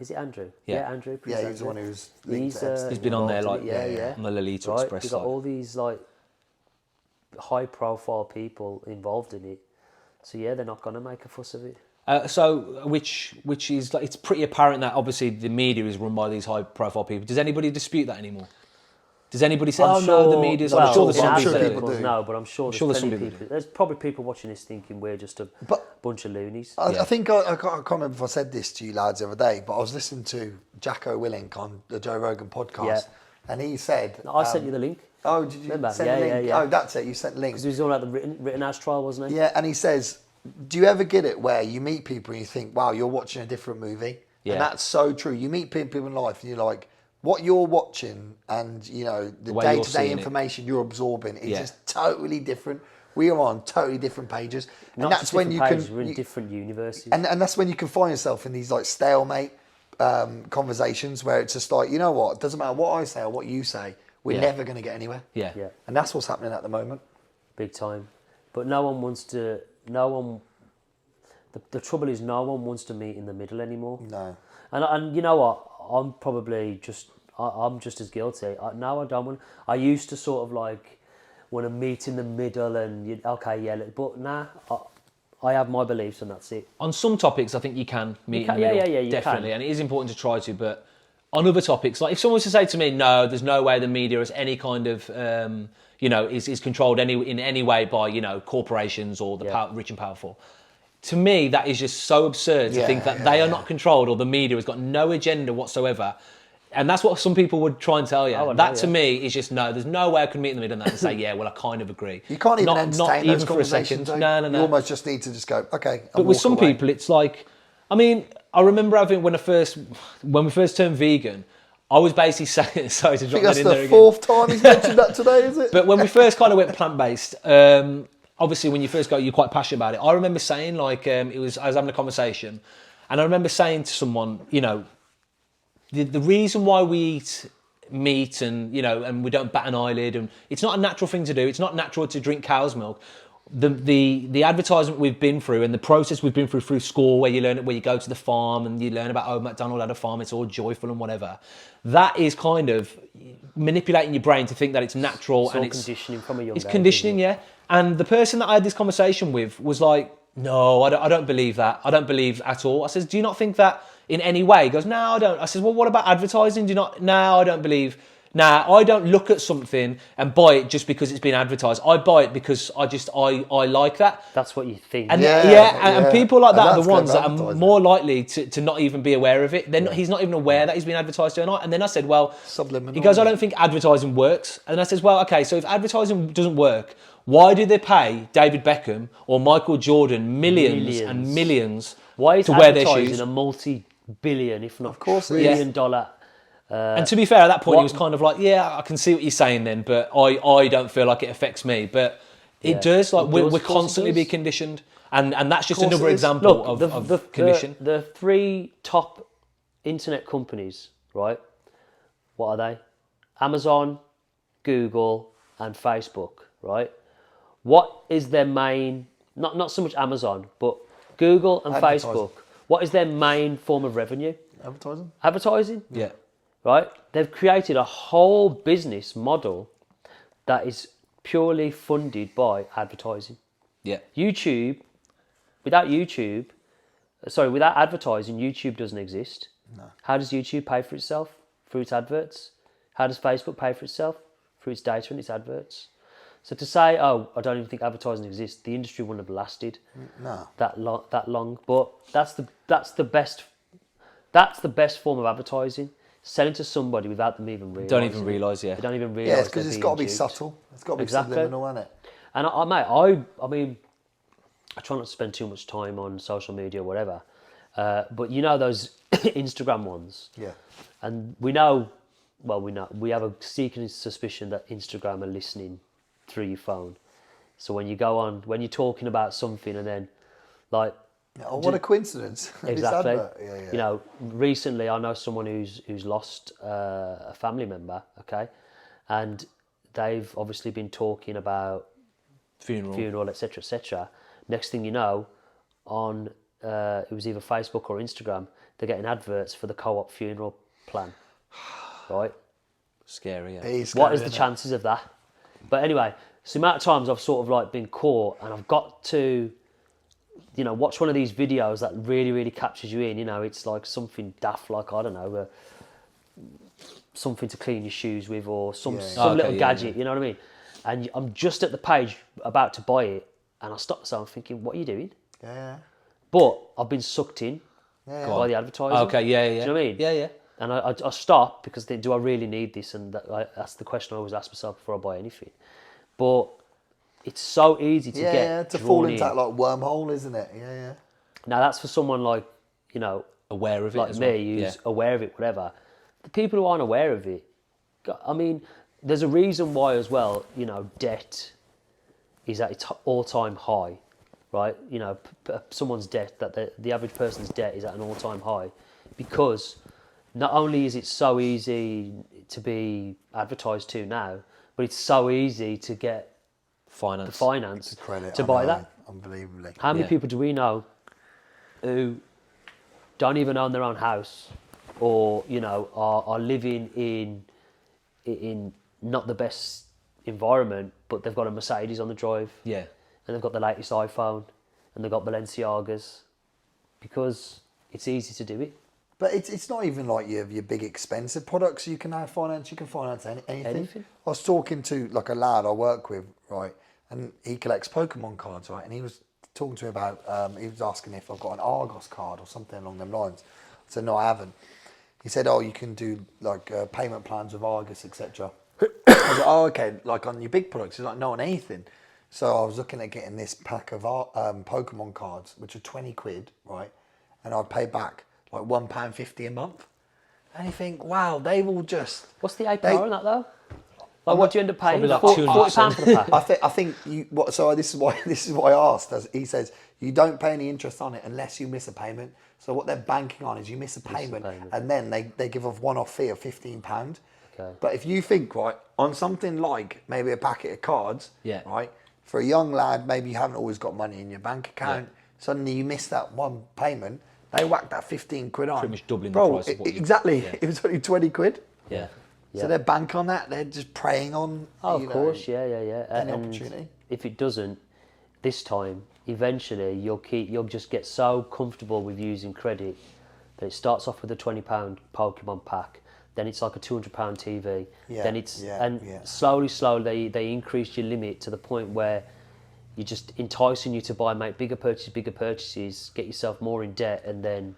is it Andrew? Yeah. Andrew. Prince Yeah, he was the Andrew. one who was linked to Epstein. He's been on there involved like in it. on the Lolita Right, Express. you got Like. all these like high-profile people involved in it. So yeah, they're not gonna make a fuss of it. Which is like, it's pretty apparent that obviously the media is run by these high-profile people. Does anybody dispute that anymore? Does anybody say, I'm no, the sure- media's... well, I'm sure there's in some our people that people do. do. No, but I'm sure sure there's there's some plenty of people people. There's probably people watching this thinking we're just a But- bunch of loonies. I think I can't remember if I said this to you lads the other day, but I was listening to Jacko Willink on the Joe Rogan podcast, Yeah. and he said, I sent you the link "Oh, did you Remember? send Yeah, a link? yeah. Oh, that's it. You sent a link." because he was all about the Rittenhouse trial, wasn't he? Yeah, and he says, "Do you ever get it where you meet people and you think, wow, you're watching a different movie?" Yeah. And that's so true. You meet people in life and you're like, what you're watching and, the way you're day-to-day seeing it. information you're absorbing is Yeah. just totally different. We are on totally different pages. And Not that's just when different you pages, can... we're in you- different universes. and that's when you can find yourself in these like stalemate conversations where it's just like, you know what, it doesn't matter what I say or what you say, we're Yeah. never going to get anywhere. Yeah. Yeah. And that's what's happening at the moment. Big time. But no one wants to. No one. The trouble is, no one wants to meet in the middle anymore. No. And you know what? I'm probably just. I'm just as guilty. No, I don't want. I used to sort of like want to meet in the middle and but nah. I have my beliefs and that's it. On some topics, I think you can meet can- in the middle. yeah, you definitely, can. and it is important to try to. But on other topics, like if someone was to say to me, "No, there's no way the media has any kind of, is controlled in any way by corporations or the rich and powerful." To me, that is just so absurd to think that they are not controlled or the media has got no agenda whatsoever. And that's what some people would try and tell you. Oh, I know, that to yeah. me is just no. There's no way I can meet in the middle of that and say, yeah, well, I kind of agree. You can't even not entertain even those for a second. conversations. No. You almost just need to just go, okay. But with some people, it's like, I mean, I remember having when we first turned vegan, I was basically saying, sorry to I drop think that that's in there the again. fourth time he's mentioned that today, is it? But when we first kind of went plant-based, obviously when you first go, you're quite passionate about it. I remember saying, like, I was having a conversation, and I remember saying to someone, the reason why we eat meat and and we don't bat an eyelid, and it's not a natural thing to do. It's not natural to drink cow's milk. The advertisement we've been through and the process we've been through school, where you learn it, where you go to the farm and you learn about McDonald had a farm, it's all joyful and whatever. That is kind of manipulating your brain to think that it's natural It's and all it's conditioning from a young it's age, conditioning, isn't it? yeah. And the person that I had this conversation with was like, "No, I don't believe that. I don't believe at all." I says, "Do you not think that in any way?" He goes, "No, I don't." I says, "Well, what about advertising? Do you not?" "No, I don't believe." "Nah, I don't look at something and buy it just because it's been advertised. I buy it because I like that." That's what you think. And Yeah, and yeah. people like And that are that's the ones clever that are advertising. more likely to not even be aware of it. He's not even aware that he's been advertised to or not. And then I said, well, Subliminal. he goes, "I don't think advertising works." And I says, well, okay, so if advertising doesn't work, why do they pay David Beckham or Michael Jordan millions and millions Why is to wear their advertising shoes? a multi-billion, if not course it $1 is. trillion And to be fair, at that point, he what- was kind of like, yeah, I can see what you're saying then, but I don't feel like it affects me. But it Yeah. does. Like It we're does, of course it constantly does. be conditioned. And that's just Course another it is. example Look, of condition. the three top internet companies, right? What are they? Amazon, Google, and Facebook, right? what is their main, not so much Amazon, but Google and Advertising. Facebook, what is their main form of revenue? Advertising. Advertising. Yeah. Right? They've created a whole business model that is purely funded by advertising. Yeah. Without advertising, YouTube doesn't exist. No. How does YouTube pay for itself? Through its adverts. How does Facebook pay for itself? Through its data and its adverts. So to say, oh, I don't even think advertising exists, the industry wouldn't have lasted that long. But that's the best form of advertising. Selling to somebody without them even realising. Don't even realise, yeah. They don't even realise. Yeah, it's because it's got to be duped. subtle. It's got to be Exactly. subliminal, isn't it? And I mean, I try not to spend too much time on social media or whatever. But you know those Instagram ones? Yeah. And we have a seeking suspicion that Instagram are listening through your phone. So when you're talking about something and then, like... Oh, what a coincidence. Exactly. Yeah. You know, recently I know someone who's lost a family member, okay? And they've obviously been talking about funeral, etc., etc. Next thing you know, on it was either Facebook or Instagram, they're getting adverts for the co-op funeral plan, right? Scary, yeah. It is scary, What is the isn't it? chances of that? But anyway, so the amount of times I've sort of like been caught and I've got to, you know, watch one of these videos that really, really captures you in. You know, it's like something daft, like, I don't know, something to clean your shoes with or some little gadget, you know what I mean? And I'm just at the page about to buy it and I stop myself thinking, what are you doing? Yeah. But I've been sucked in by the advertising. Okay, yeah. Do you know what I mean? Yeah. And I stop because do I really need this? And that's the question I always ask myself before I buy anything. But it's so easy to get to drawn fall in. into that like wormhole, isn't it? Yeah. Now that's for someone like, you know, Aware of it like as me, well. who's aware of it, whatever. The people who aren't aware of it, I mean, there's a reason why as well, you know, debt is at its all-time high, right? You know, someone's debt, that the average person's debt is at an all-time high because not only is it so easy to be advertised to now, but it's so easy to get the finance Credit, to I buy know, that. Unbelievably. How many Yeah. people do we know who don't even own their own house or, you know, are living in not the best environment, but they've got a Mercedes on the drive Yeah. and they've got the latest iPhone and they've got Balenciagas because it's easy to do it. But it's not even like your big expensive products you can now finance. You can finance anything. Anything. I was talking to like a lad I work with, right, and he collects Pokemon cards, right, and he was talking to me about, he was asking if I've got an Argos card or something along them lines. I said, no, I haven't. He said, oh, you can do like payment plans with Argos, etc. I was like, oh, okay, like on your big products. He's like, no, on anything. So I was looking at getting this pack of Pokemon cards, which are 20 quid, right, and I'd pay back like £1.50 a month. And you think, wow, they've all just... What's the APR on that though? Like, what do you end up paying? Probably like £40 for the pack. I think you. What? So this is why I asked. As he says, you don't pay any interest on it unless you miss a payment. So what they're banking on is you miss a payment, and then they give a one-off fee of £15. Okay. But if you think right on something like maybe a packet of cards, Yeah. right, for a young lad, maybe you haven't always got money in your bank account. Suddenly you miss that one payment. They whack that 15 quid on. Pretty much doubling the price of what you... Exactly. Yeah. It was only 20 quid. Yeah. So they bank on that. They're just preying on. Oh, you of know, course, yeah. Any And opportunity. if it doesn't, this time, eventually you'll just get so comfortable with using credit that it starts off with a £20 Pokemon pack, then it's like a £200 TV, then slowly they increase your limit to the point where you're just enticing you to make bigger purchases, get yourself more in debt, and then...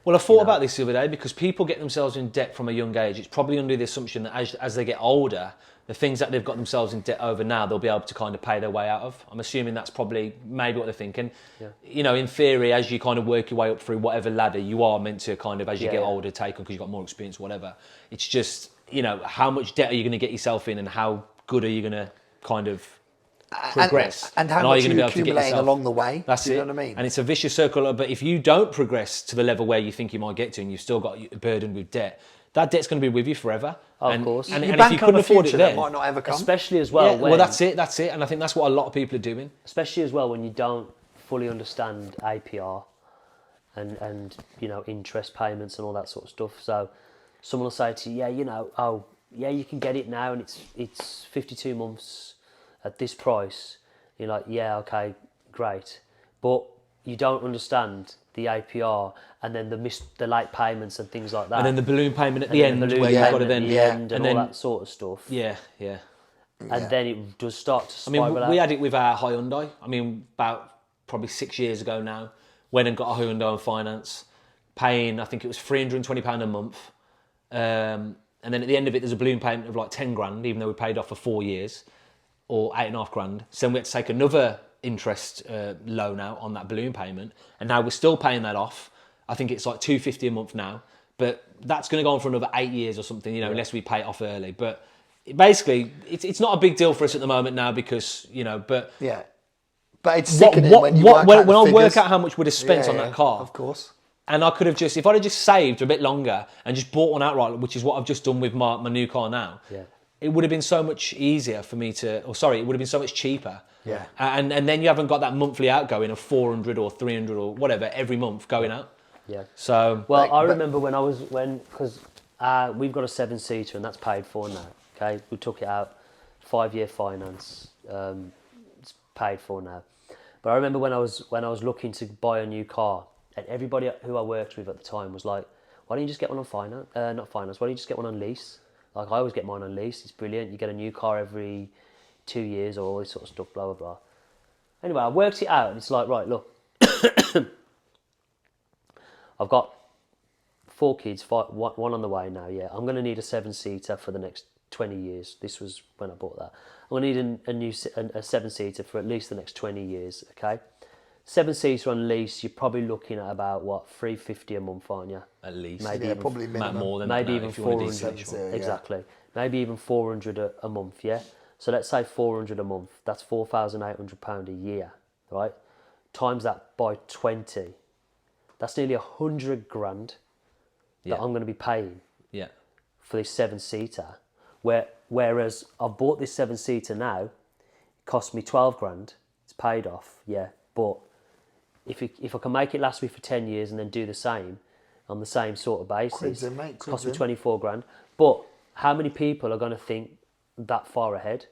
Well, I thought about this the other day because people get themselves in debt from a young age. It's probably under the assumption that as they get older, the things that they've got themselves in debt over now, they'll be able to kind of pay their way out of. I'm assuming that's probably maybe what they're thinking. Yeah. You know, in theory, as you kind of work your way up through whatever ladder you are meant to kind of, as you get older, take on because you've got more experience, whatever. It's just, you know, how much debt are you going to get yourself in and how good are you going to kind of progress? And how are much you are going you to be able to get accumulating yourself along the way? That's Do you it. know what I mean? And it's a vicious circle. But if you don't progress to the level where you think you might get to, and you've still got burdened with debt, that debt's going to be with you forever. Of course. And You if bank you on couldn't a afford it future that then, might not ever come. Especially as well, yeah, when, well, that's it. And I think that's what a lot of people are doing. especially as well when you don't fully understand APR and interest payments and all that sort of stuff. So someone will say to you, you can get it now and it's 52 months at this price. You're like, yeah, okay, great, but you don't understand the APR and then the late payments and things like that. And then the balloon payment at And the then end, the balloon where you've got to payment then at the end and and all then that sort of stuff. yeah. And then it does start to I mean, spiral out. we had it with our Hyundai. I mean, about probably 6 years ago now, went and got a Hyundai on finance, paying, I think it was £320 a month. And then at the end of it, there's a balloon payment of like 10 grand, even though we paid off for 4 years, or 8.5 grand. So then we had to take another interest loan out on that balloon payment. And now we're still paying that off. I think it's like £250 a month now. But that's going to go on for another 8 years or something, unless we pay it off early. But basically, it's not a big deal for us at the moment now because, but... Yeah. But it's sickening when you when I figures. work out how much we'd have spent on that car. Of course. And I could have if I'd have just saved a bit longer and just bought one outright, which is what I've just done with my new car now, it would have been so much easier for me it would have been so much cheaper. Yeah. And then you haven't got that monthly outgoing of 400 or 300 or whatever every month going out. Yeah. So... Well, I remember because we've got a 7-seater and that's paid for now. Okay, we took it out, 5-year finance, it's paid for now. But I remember when I was looking to buy a new car, and everybody who I worked with at the time was like, "Why don't you just get one on finance? Not finance. Why don't you just get one on lease? Like I always get mine on lease. It's brilliant. You get a new car every 2 years or all this sort of stuff. Blah blah blah." Anyway, I worked it out, and it's like, right, look, I've got 4 kids, one on the way now. Yeah, I'm going to need a 7-seater for the next 20 years. This was when I bought that. I'm going to need a new 7-seater for at least the next 20 years. Okay, 7-seater on lease, you're probably looking at about what, $350 a month, aren't you? At least. Maybe Yeah, even, probably minimum. more than maybe that even if you want a 400. decent one. Exactly. Maybe even 400 a month. Yeah. So let's say 400 a month. That's £4,800 a year, right? Times that by 20. That's nearly 100 grand that I'm going to be paying for this 7-seater. Whereas I've bought this 7-seater now, it cost me 12 grand. It's paid off, yeah. But if I can make it last me for 10 years and then do the same on the same sort of basis, it cost me 24 grand. But how many people are going to think that far ahead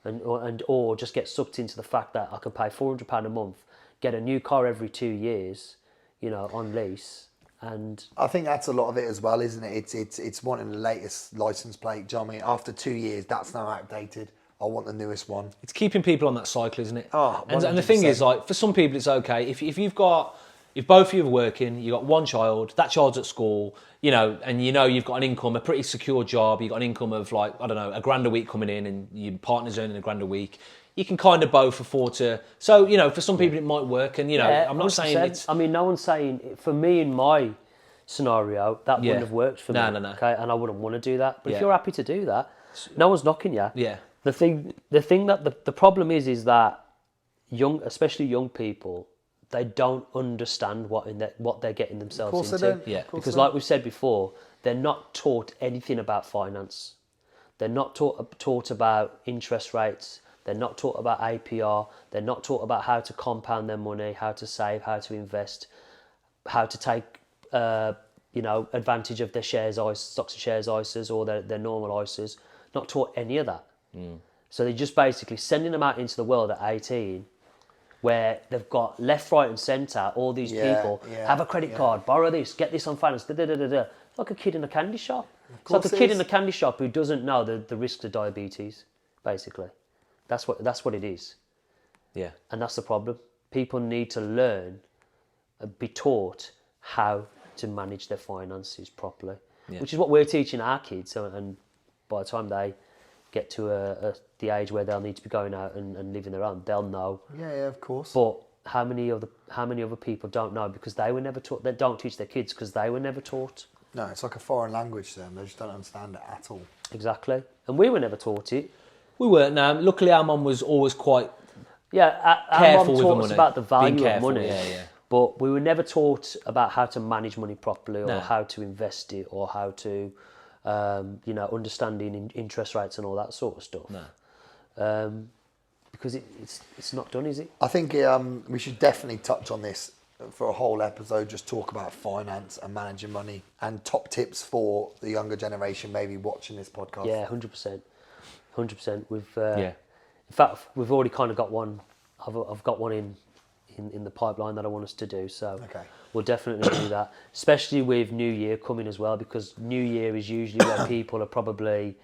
or just get sucked into the fact that I can pay £400 a month, get a new car every 2 years, on lease? And I think that's a lot of it as well, isn't it? It's wanting the latest license plate. Do you know what I mean? After 2 years, that's now outdated. I want the newest one. It's keeping people on that cycle, isn't it? Oh, and the thing is, like, for some people, it's okay if if both of you are working, you've got one child, that child's at school, and you've got an income, a pretty secure job, you've got an income of like, I don't know, £1,000 a week coming in, and your partner's earning £1,000 a week. You can kind of both afford to. So for some people it might work, and I'm not 100%. saying it's. I mean, no one's saying for me in my scenario that wouldn't have worked for me. No. Okay, and I wouldn't want to do that. But if you're happy to do that, no one's knocking you. Yeah. The thing that the problem is that especially young people, they don't understand what they're getting themselves into. Don't. Yeah. Because like we've said before, they're not taught anything about finance. They're not taught about interest rates. They're not taught about APR. They're not taught about how to compound their money, how to save, how to invest, how to take advantage of their stocks and shares ISAs or their normal ISAs. Not taught any of that. So they're just basically sending them out into the world at 18, where they've got left, right, and centre all these people. Have a credit card, borrow this, get this on finance. Like a kid in a candy shop. It's like a kid in a candy shop who doesn't know the risks of diabetes. Basically, that's what it is. Yeah. And that's the problem. People need to learn, be taught how to manage their finances properly, which is what we're teaching our kids. And by the time they get to the age where they'll need to be going out and living their own, they'll know. Yeah, of course. But how many other people don't know because they were never taught? They don't teach their kids because they were never taught. No, it's like a foreign language to them. They just don't understand it at all. Exactly. And we were never taught it. We weren't. Luckily, our mum was always quite our careful mum with taught the us money. about the value Being careful, of money. yeah. But we were never taught about how to manage money properly or how to invest it or how to you know, understanding interest rates and all that sort of stuff. No. Because it's not done, is it? I think we should definitely touch on this for a whole episode. Just talk about finance and managing money and top tips for the younger generation, maybe watching this podcast. Yeah, 100%. 100%. We've Yeah. in fact, we've already kind of got one. I've got one in the pipeline that I want us to do. So Okay. we'll definitely do that, especially with New Year coming as well, because New Year is usually when people are probably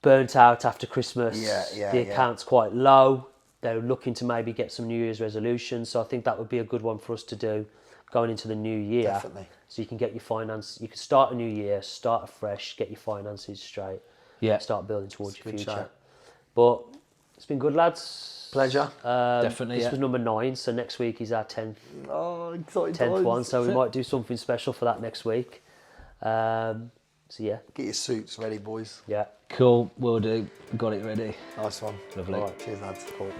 burnt out after Christmas. The account's quite low. They're looking to maybe get some New Year's resolutions. So I think that would be a good one for us to do going into the new year. Definitely. So you can get your finance, you can start a new year, start afresh, get your finances straight. Yeah. Start building towards your Good future. shout. But it's been good, lads. Pleasure. Definitely, This yeah. was number 9, so next week is our 10th Exciting one. So we might do something special for that next week. So yeah, Get your suits ready, boys. yeah. Cool, will do. Got it ready. Nice one. Lovely. All right, cheers, lads. Cool.